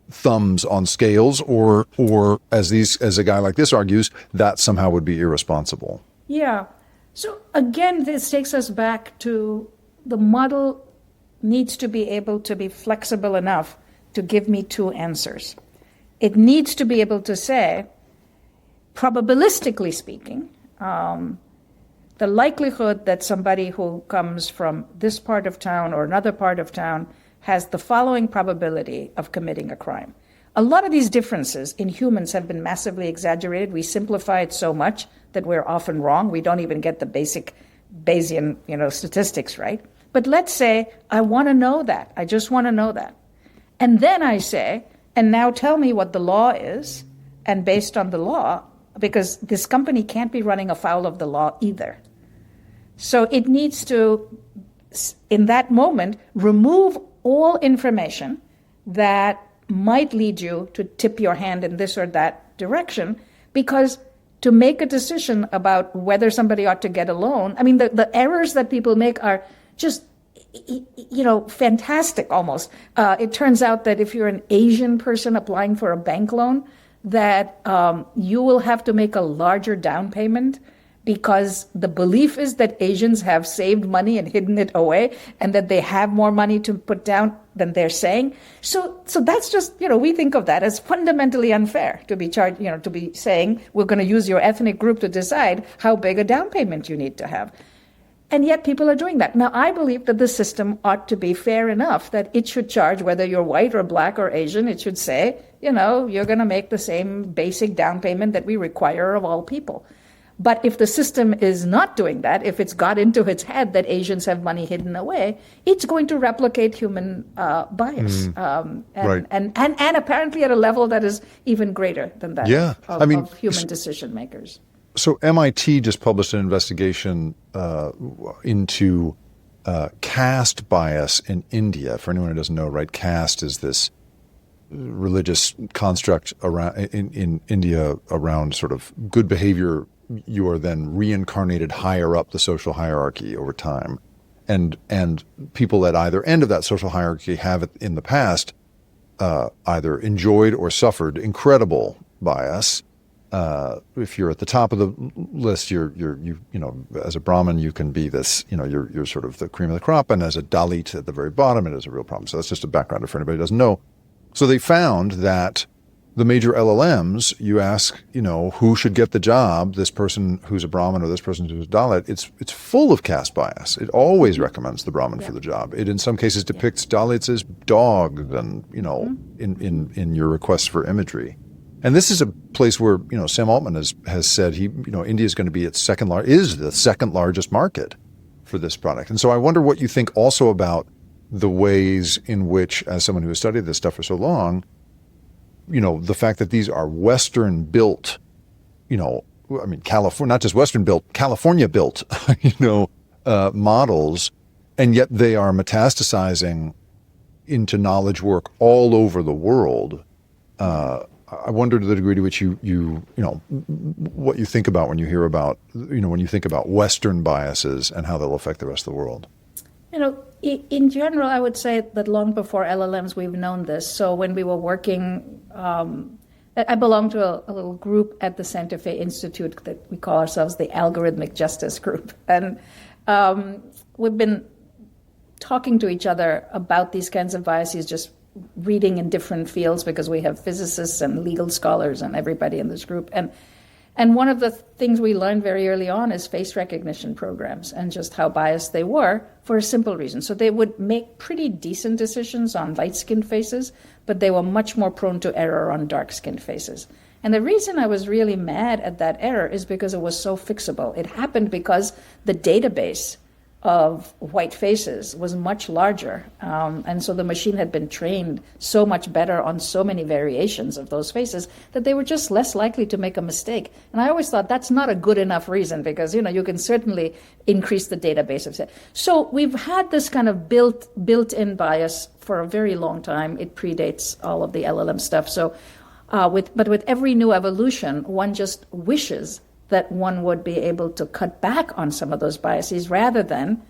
thumbs on scales or as a guy like this argues, that somehow would be irresponsible. Yeah. So again, this takes us back to the model needs to be able to be flexible enough to give me two answers. It needs to be able to say, probabilistically speaking, the likelihood that somebody who comes from this part of town or another part of town has the following probability of committing a crime. A lot of these differences in humans have been massively exaggerated. We simplify it so much that we're often wrong. We don't even get the basic Bayesian, statistics right. But let's say I want to know that. I just want to know that. And then I say, and now tell me what the law is, and based on the law, because this company can't be running afoul of the law either. So it needs to, in that moment, remove all information that might lead you to tip your hand in this or that direction, because to make a decision about whether somebody ought to get a loan, I mean, the errors that people make are just fantastic almost. It turns out that if you're an Asian person applying for a bank loan, that you will have to make a larger down payment because the belief is that Asians have saved money and hidden it away and that they have more money to put down than they're saying. So that's just, we think of that as fundamentally unfair to be charged, to be saying we're going to use your ethnic group to decide how big a down payment you need to have. And yet people are doing that. Now, I believe that the system ought to be fair enough that it should charge, whether you're white or black or Asian, it should say, you're going to make the same basic down payment that we require of all people. But if the system is not doing that, if it's got into its head that Asians have money hidden away, it's going to replicate human bias. Right. And apparently at a level that is even greater than that of human decision makers. So MIT just published an investigation into caste bias in India. For anyone who doesn't know, right, caste is this religious construct around in India around sort of good behavior. You are then reincarnated higher up the social hierarchy over time, and people at either end of that social hierarchy have in the past either enjoyed or suffered incredible bias. If you're at the top of the list, you as a Brahmin, you can be this, you're sort of the cream of the crop, and as a Dalit at the very bottom, it is a real problem. So that's just a background for anybody who doesn't know. So they found that the major LLMs, you ask, who should get the job, this person who's a Brahmin or this person who's a Dalit, it's full of caste bias. It always recommends the Brahmin for the job. It in some cases depicts Dalits as dogs and, in your requests for imagery. And this is a place where, Sam Altman has said India is going to be the second largest market for this product. And so I wonder what you think also about the ways in which, as someone who has studied this stuff for so long, the fact that these are Western built, California, not just Western built, California built, models, and yet they are metastasizing into knowledge work all over the world. I wonder to the degree to which you what you think about when you hear about, when you think about Western biases and how they'll affect the rest of the world. In general, I would say that long before LLMs, we've known this. So when we were working, I belong to a little group at the Santa Fe Institute that we call ourselves the Algorithmic Justice Group. And we've been talking to each other about these kinds of biases, just reading in different fields, because we have physicists and legal scholars and everybody in this group. And And one of the things we learned very early on is face recognition programs and just how biased they were for a simple reason. So they would make pretty decent decisions on light-skinned faces, but they were much more prone to error on dark-skinned faces. And the reason I was really mad at that error is because it was so fixable. It happened because the database of white faces was much larger. And so the machine had been trained so much better on so many variations of those faces that they were just less likely to make a mistake. And I always thought that's not a good enough reason because, you can certainly increase the database of. So we've had this kind of built-in bias for a very long time. It predates all of the LLM stuff. So but with every new evolution, one just wishes that one would be able to cut back on some of those biases rather than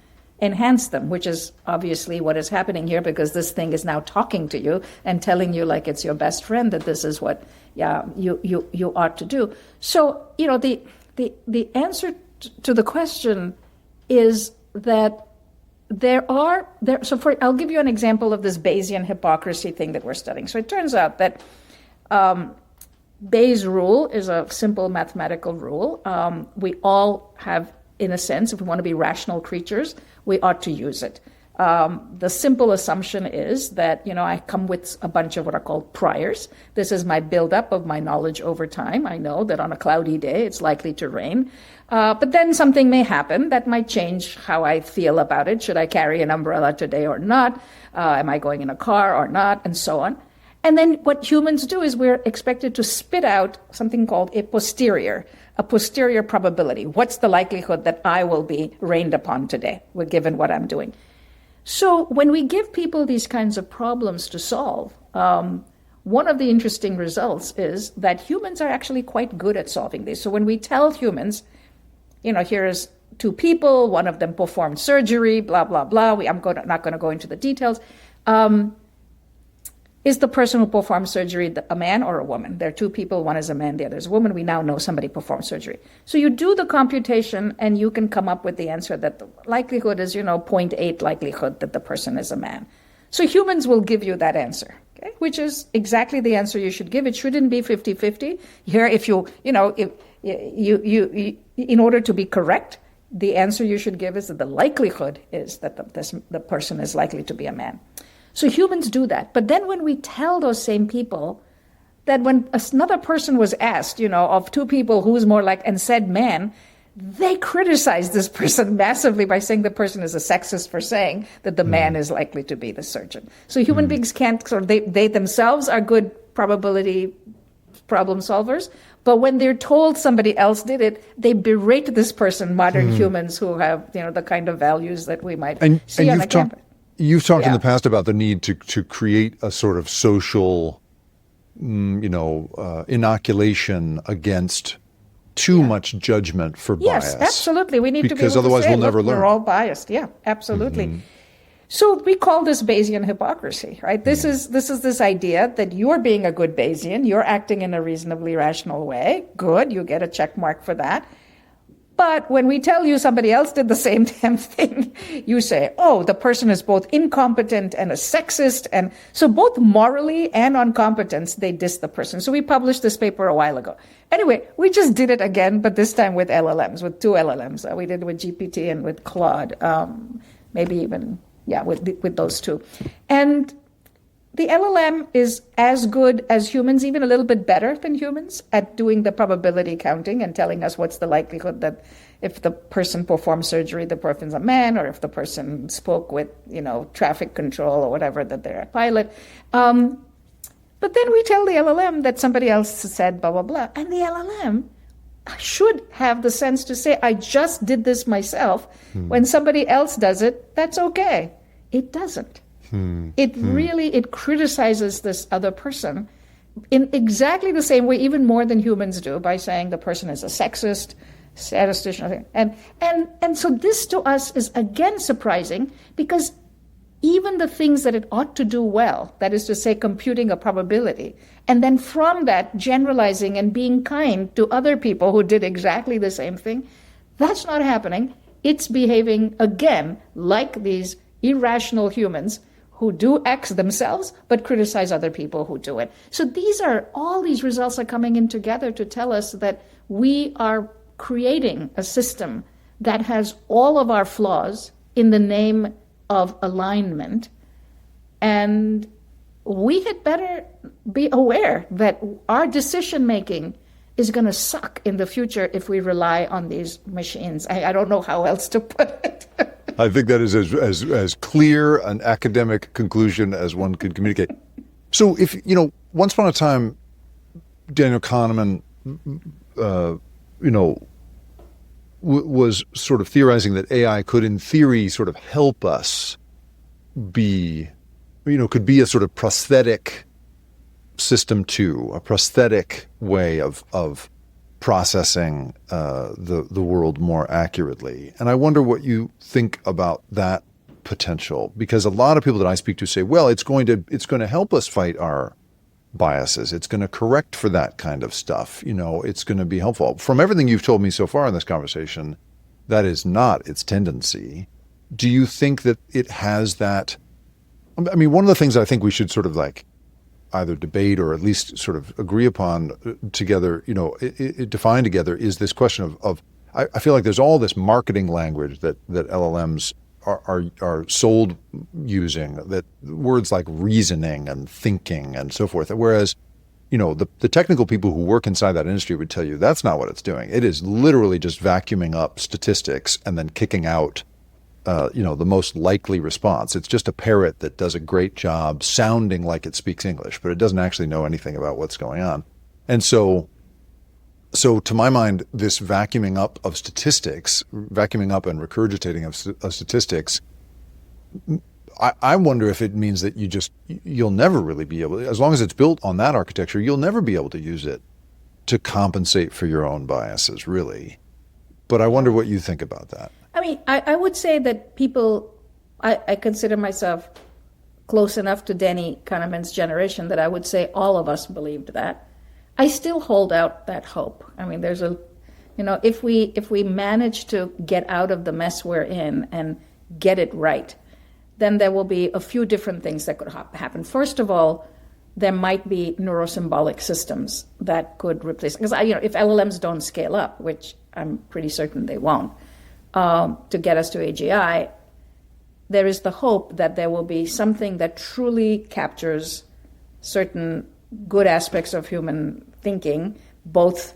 enhance them, which is obviously what is happening here because this thing is now talking to you and telling you like it's your best friend that this is what you ought to do. So, the answer to the question is that I'll give you an example of this Bayesian hypocrisy thing that we're studying. So it turns out that Bayes' rule is a simple mathematical rule. We all have, in a sense, if we want to be rational creatures, we ought to use it. The simple assumption is that, I come with a bunch of what are called priors. This is my buildup of my knowledge over time. I know that on a cloudy day, it's likely to rain. But then something may happen that might change how I feel about it. Should I carry an umbrella today or not? Am I going in a car or not? And so on. And then what humans do is we're expected to spit out something called a posterior probability. What's the likelihood that I will be rained upon today, given what I'm doing? So when we give people these kinds of problems to solve, one of the interesting results is that humans are actually quite good at solving these. So when we tell humans, here's two people, one of them performed surgery, blah, blah, blah. Not going to go into the details. Is the person who performed surgery a man or a woman? There are two people, one is a man, the other is a woman. We now know somebody performed surgery. So you do the computation and you can come up with the answer that the likelihood is, 0.8 likelihood that the person is a man. So humans will give you that answer, okay? Which is exactly the answer you should give. It shouldn't be 50-50. Here, if you in order to be correct, the answer you should give is that the likelihood is that the person is likely to be a man. So humans do that. But then when we tell those same people that when another person was asked, of two people who's more like, and said man, they criticize this person massively by saying the person is a sexist for saying that the man is likely to be the surgeon. So human beings can't, they themselves are good probability problem solvers, but when they're told somebody else did it, they berate this person, modern humans who have, the kind of values that we might see on a campus. You've talked in the past about the need to create a sort of social, inoculation against too much judgment for bias. Yes, absolutely. We need to be able to say, otherwise we'll never learn. We're all biased. Yeah, absolutely. So we call this Bayesian hypocrisy, right? This is this idea that you're being a good Bayesian, you're acting in a reasonably rational way. Good, you get a check mark for that. But when we tell you somebody else did the same damn thing, you say, oh, the person is both incompetent and a sexist. And so both morally and on competence, they diss the person. So we published this paper a while ago. Anyway, we just did it again, but this time with LLMs, with two LLMs. We did it with GPT and with Claude, maybe even, with those two. And the LLM is as good as humans, even a little bit better than humans at doing the probability counting and telling us what's the likelihood that if the person performed surgery, the person's a man, or if the person spoke with, traffic control or whatever, that they're a pilot. But then we tell the LLM that somebody else said blah, blah, blah. And the LLM should have the sense to say, I just did this myself. When somebody else does it, that's okay. It doesn't. It criticizes this other person in exactly the same way, even more than humans do, by saying the person is a sexist, statistician, and so this to us is again surprising because even the things that it ought to do well, that is to say, computing a probability, and then from that generalizing and being kind to other people who did exactly the same thing, that's not happening. It's behaving again like these irrational humans who do X themselves, but criticize other people who do it. So all these results are coming in together to tell us that we are creating a system that has all of our flaws in the name of alignment. And we had better be aware that our decision-making is going to suck in the future if we rely on these machines. I don't know how else to put it. I think that is as clear an academic conclusion as one could communicate. So if, once upon a time, Daniel Kahneman, was sort of theorizing that AI could, in theory, sort of help us could be a sort of prosthetic system too, a prosthetic way of processing the world more accurately. And I wonder what you think about that potential, because a lot of people that I speak to say, well, it's going to help us fight our biases. It's going to correct for that kind of stuff. It's going to be helpful. From everything you've told me so far in this conversation, that is not its tendency. Do you think that it has that? I mean, one of the things I think we should sort of either debate or at least sort of agree upon together, define together, is this question of I feel like there's all this marketing language that LLMs are sold using, that words like reasoning and thinking and so forth. Whereas, the technical people who work inside that industry would tell you that's not what it's doing. It is literally just vacuuming up statistics and then kicking out the most likely response. It's just a parrot that does a great job sounding like it speaks English, but it doesn't actually know anything about what's going on. And so to my mind, this vacuuming up of statistics, vacuuming up and regurgitating of statistics, I wonder if it means that you'll never really be able, as long as it's built on that architecture, you'll never be able to use it to compensate for your own biases, really. But I wonder what you think about that. I mean, I would say that I consider myself close enough to Danny Kahneman's generation that I would say all of us believed that. I still hold out that hope. I mean, if we manage to get out of the mess we're in and get it right, then there will be a few different things that could happen. First of all, there might be neurosymbolic systems that could replace, because if LLMs don't scale up, which I'm pretty certain they won't, to get us to AGI, there is the hope that there will be something that truly captures certain good aspects of human thinking, both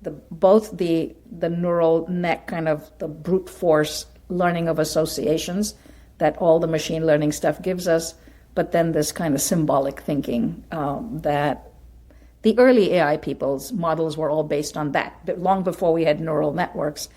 the neural net, kind of the brute force learning of associations that all the machine learning stuff gives us, but then this kind of symbolic thinking that the early AI people's models were all based on that. But long before we had neural networks,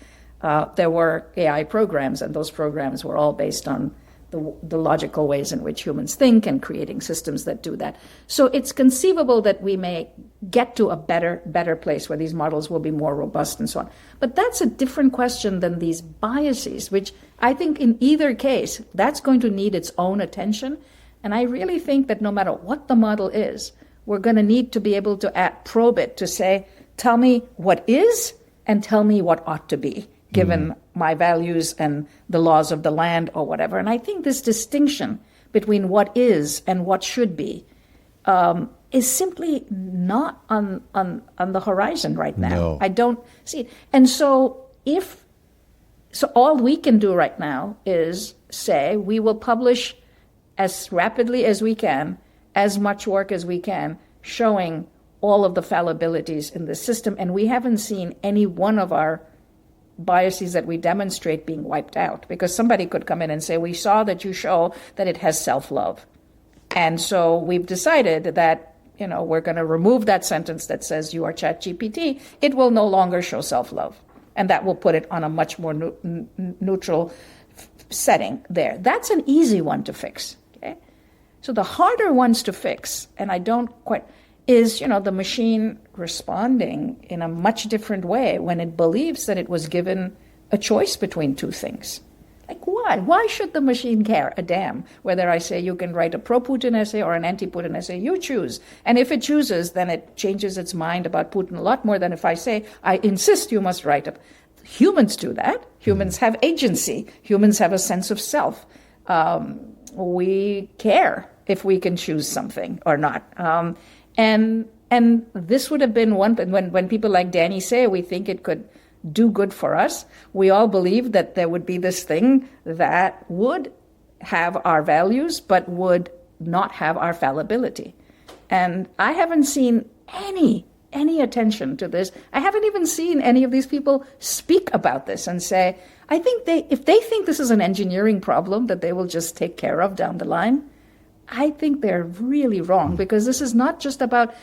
there were AI programs, and those programs were all based on the logical ways in which humans think and creating systems that do that. So it's conceivable that we may get to a better place where these models will be more robust and so on. But that's a different question than these biases, which I think in either case, that's going to need its own attention. And I really think that no matter what the model is, we're going to need to be able to probe it to say, tell me what is and tell me what ought to be, given my values and the laws of the land or whatever. And I think this distinction between what is and what should be is simply not on the horizon right now. No. I don't see it. And so all we can do right now is say we will publish as rapidly as we can, as much work as we can, showing all of the fallibilities in the system. And we haven't seen any one of our biases that we demonstrate being wiped out, because somebody could come in and say, we saw that you show that it has self-love. And so we've decided that, we're going to remove that sentence that says you are ChatGPT. It will no longer show self-love. And that will put it on a much more neutral setting there. That's an easy one to fix. Okay? So the harder ones to fix, and I don't quite, is, the machine responding in a much different way when it believes that it was given a choice between two things. Like, why? Why should the machine care a damn whether I say you can write a pro-Putin essay or an anti-Putin essay? You choose. And if it chooses, then it changes its mind about Putin a lot more than if I say, I insist you must write it. Humans do that. Humans have agency. Humans have a sense of self. we care if we can choose something or not. And this would have been one, when people like Danny say we think it could do good for us, we all believe that there would be this thing that would have our values but would not have our fallibility. And I haven't seen any attention to this. I haven't even seen any of these people speak about this and say, I think if they think this is an engineering problem that they will just take care of down the line, I think they're really wrong, because this is not just about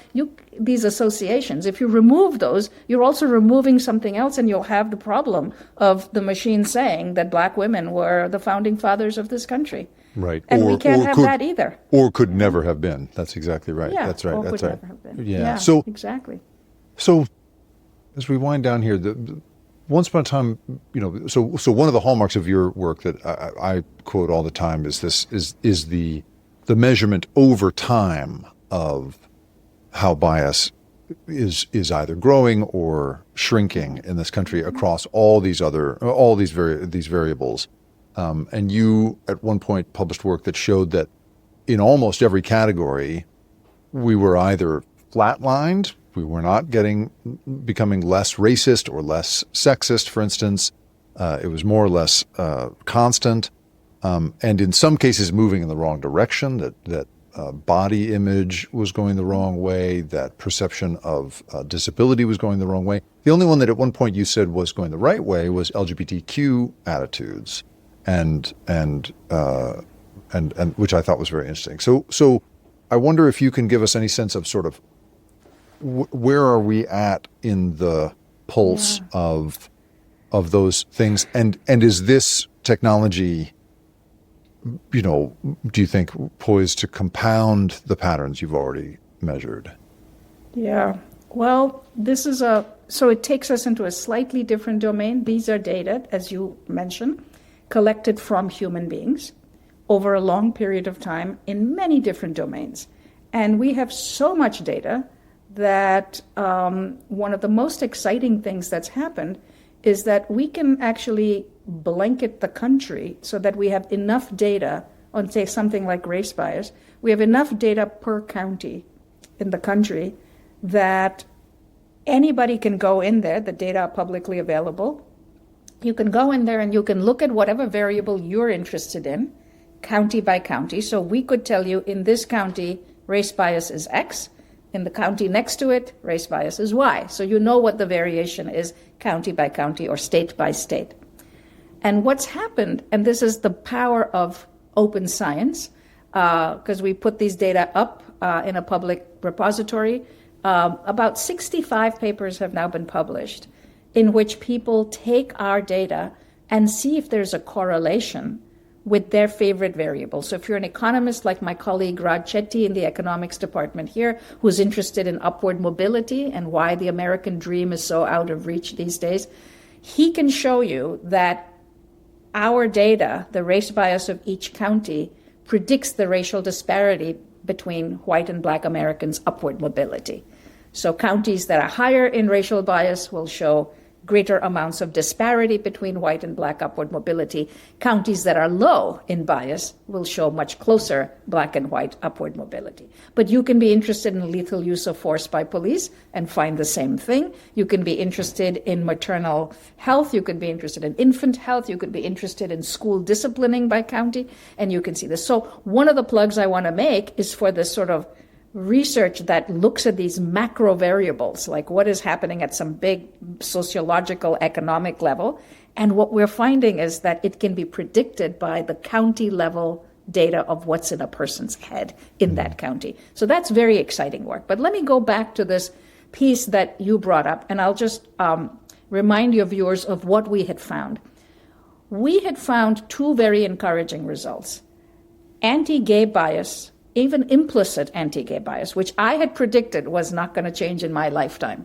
these associations. If you remove those, you're also removing something else, and you'll have the problem of the machine saying that black women were the founding fathers of this country. Right. And we can't have that either. Or could never have been. That's exactly right. Yeah, that's right. or That's could right. never have been. Yeah. So exactly. So as we wind down here, once upon a time, so one of the hallmarks of your work that I quote all the time is the measurement over time of how bias is either growing or shrinking in this country across all these variables. And you at one point published work that showed that in almost every category, we were either flatlined, we were not becoming less racist or less sexist, for instance. It was more or less constant. And in some cases moving in the wrong direction, that body image was going the wrong way, that perception of disability was going the wrong way. The only one that at one point you said was going the right way was LGBTQ attitudes, and which I thought was very interesting. So I wonder if you can give us any sense of sort of where are we at in the pulse of those things, and is this technology, do you think poised to compound the patterns you've already measured? Yeah. Well, so it takes us into a slightly different domain. These are data, as you mentioned, collected from human beings over a long period of time in many different domains. And we have so much data that one of the most exciting things that's happened is that we can actually blanket the country so that we have enough data on, say, something like race bias. We have enough data per county in the country that anybody can go in there. The data are publicly available. You can go in there and you can look at whatever variable you're interested in, county by county. So we could tell you in this county, race bias is X. In the county next to it, race bias is Y. So you know what the variation is county by county or state by state. And what's happened, and this is the power of open science, because we put these data up in a public repository, about 65 papers have now been published in which people take our data and see if there's a correlation with their favorite variable. So if you're an economist like my colleague Raj Chetty in the economics department here, who's interested in upward mobility and why the American dream is so out of reach these days, he can show you that our data, the race bias of each county, predicts the racial disparity between white and black Americans' upward mobility. So counties that are higher in racial bias will show greater amounts of disparity between white and black upward mobility. Counties that are low in bias will show much closer black and white upward mobility. But you can be interested in lethal use of force by police and find the same thing. You can be interested in maternal health. You could be interested in infant health. You could be interested in school disciplining by county, and you can see this. So one of the plugs I want to make is for this sort of research that looks at these macro variables, like what is happening at some big sociological, economic level. And what we're finding is that it can be predicted by the county level data of what's in a person's head in that county. So that's very exciting work. But let me go back to this piece that you brought up, and I'll just remind your viewers of what we had found. We had found two very encouraging results. Anti-gay bias, even implicit anti-gay bias, which I had predicted was not going to change in my lifetime.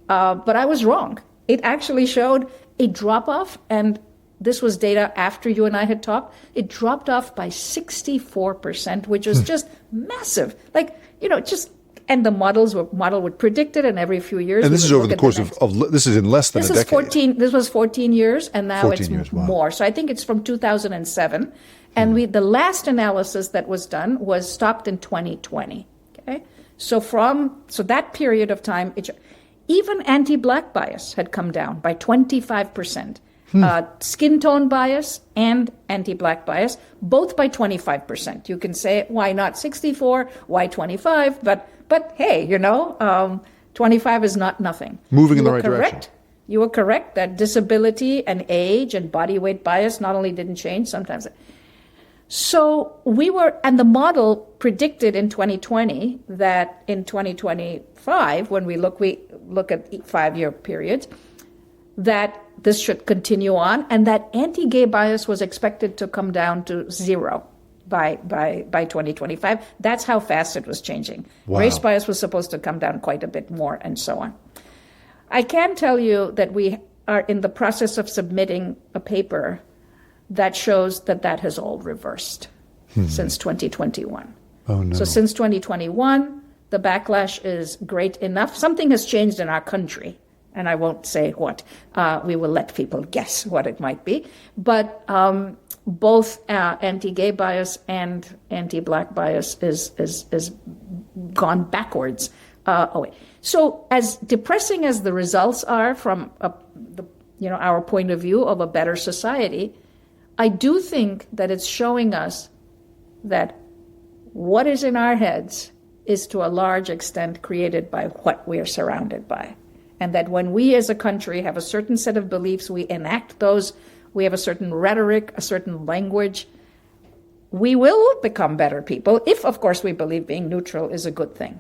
But I was wrong. It actually showed a drop-off, and this was data after you and I had talked. It dropped off by 64%, which was just massive. Like, just And the model would predict it, and every few years. And this is over the course of this is in less than a decade. This was 14 years, and now it's wow. more. So I think it's from 2007. And the last analysis that was done was stopped in 2020. Okay, so that period of time, even anti-black bias had come down by 25%. Skin tone bias and anti-black bias, both by 25%. You can say, why not 64? Why 25? But hey, 25 is not nothing. Moving in the right direction. You were correct that disability and age and body weight bias not only didn't change, sometimes. So and the model predicted in 2020 that in 2025, when we look at 5-year periods, that this should continue on, and that anti-gay bias was expected to come down to 0 by 2025. That's how fast it was changing. Wow. Race bias was supposed to come down quite a bit more, and so on. I can tell you that we are in the process of submitting a paper that shows that has all reversed since 2021. Oh, no. So since 2021, the backlash is great enough. Something has changed in our country, and I won't say what. We will let people guess what it might be. But both anti-gay bias and anti-black bias is gone backwards away. So as depressing as the results are from our point of view of a better society, I do think that it's showing us that what is in our heads is to a large extent created by what we are surrounded by. And that when we as a country have a certain set of beliefs, we enact those, we have a certain rhetoric, a certain language, we will become better people, if, of course, we believe being neutral is a good thing.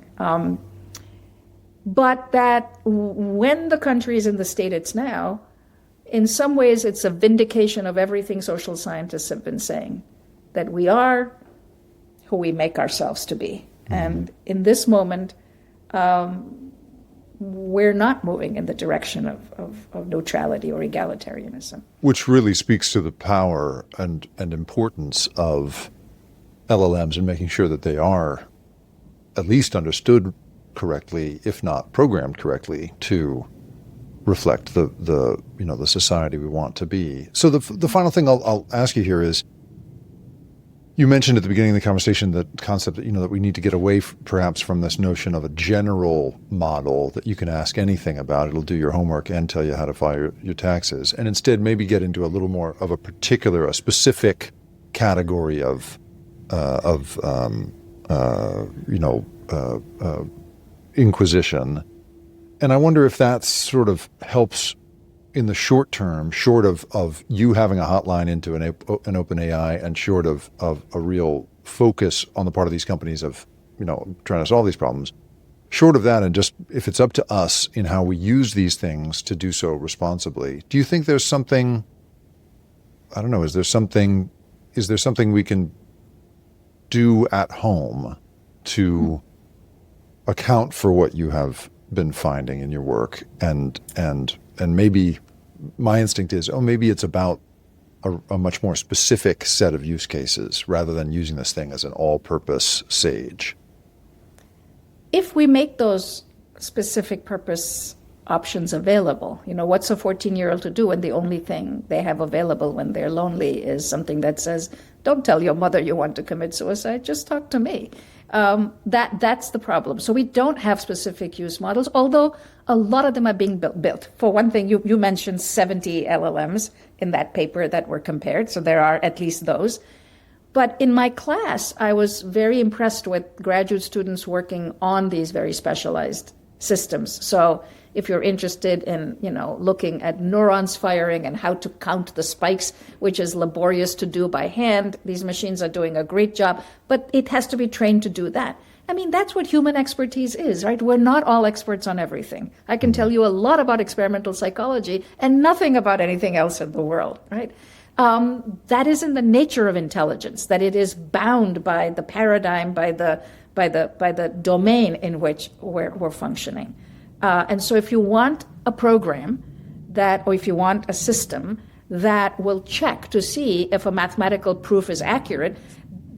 But that when the country is in the state it's now, in some ways it's a vindication of everything social scientists have been saying, that we are who we make ourselves to be. Mm-hmm. And in this moment, we're not moving in the direction of neutrality or egalitarianism. Which really speaks to the power and importance of LLMs and making sure that they are at least understood correctly, if not programmed correctly, to reflect the society we want to be. So the final thing I'll ask you here is, you mentioned at the beginning of the conversation the concept that that we need to get away perhaps from this notion of a general model that you can ask anything about. It'll do your homework and tell you how to file your taxes, and instead maybe get into a little more of a specific category of inquisition. And I wonder if that sort of helps in the short term, short of you having a hotline into an open AI, and short of a real focus on the part of these companies of trying to solve these problems. Short of that, and just if it's up to us in how we use these things to do so responsibly, do you think there's something? I don't know. Is there something we can do at home to account for what you have been finding in your work, and maybe my instinct is, maybe it's about a much more specific set of use cases rather than using this thing as an all-purpose sage. If we make those specific purpose options available, what's a 14-year-old to do when the only thing they have available when they're lonely is something that says, don't tell your mother you want to commit suicide, just talk to me. That's the problem. So we don't have specific use models, although a lot of them are being built. For one thing, you mentioned 70 LLMs in that paper that were compared, so there are at least those. But in my class, I was very impressed with graduate students working on these very specialized systems. So if you're interested in, looking at neurons firing and how to count the spikes, which is laborious to do by hand, these machines are doing a great job, but it has to be trained to do that. I mean, that's what human expertise is, right? We're not all experts on everything. I can tell you a lot about experimental psychology and nothing about anything else in the world, right? That is in the nature of intelligence, that it is bound by the paradigm, by the domain in which we're functioning. And so if you want a program or if you want a system that will check to see if a mathematical proof is accurate,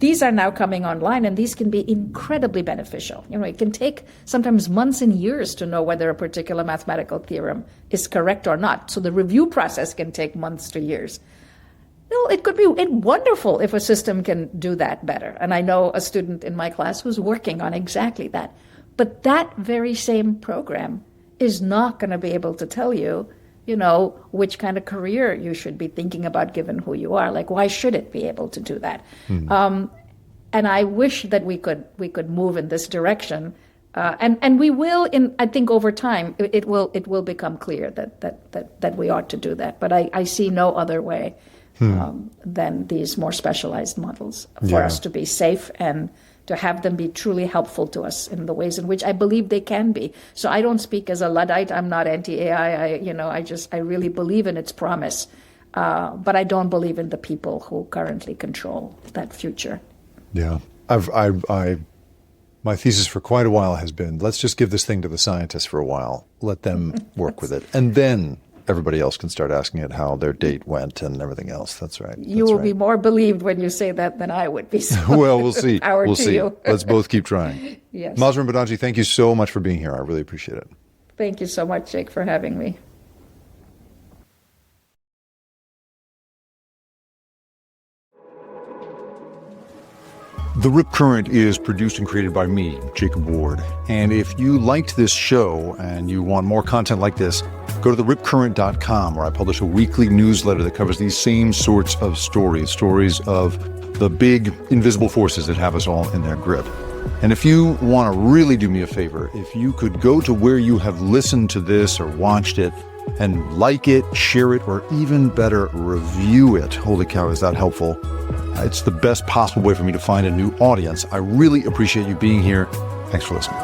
these are now coming online, and these can be incredibly beneficial. It can take sometimes months and years to know whether a particular mathematical theorem is correct or not. So the review process can take months to years. It could be wonderful if a system can do that better. And I know a student in my class who's working on exactly that. But that very same program is not going to be able to tell you, which kind of career you should be thinking about given who you are. Like, why should it be able to do that? And I wish that we could move in this direction. And we will, I think over time, it will become clear that we ought to do that. But I see no other way than these more specialized models for us to be safe and to have them be truly helpful to us in the ways in which I believe they can be. So I don't speak as a Luddite. I'm not anti-AI. I really believe in its promise. But I don't believe in the people who currently control that future. Yeah. My thesis for quite a while has been, let's just give this thing to the scientists for a while. Let them work with it. And then everybody else can start asking it how their date went and everything else. That's right. You will be more believed when you say that than I would be. So well, we'll see. We'll see. You. Let's both keep trying. Yes. Mahzarin Banaji, thank you so much for being here. I really appreciate it. Thank you so much, Jake, for having me. The Rip Current is produced and created by me, Jacob Ward. And if you liked this show and you want more content like this, go to theripcurrent.com, where I publish a weekly newsletter that covers these same sorts of stories of the big invisible forces that have us all in their grip. And if you want to really do me a favor, if you could go to where you have listened to this or watched it and like it, share it, or even better, review it. Holy cow, is that helpful? It's the best possible way for me to find a new audience. I really appreciate you being here. Thanks for listening.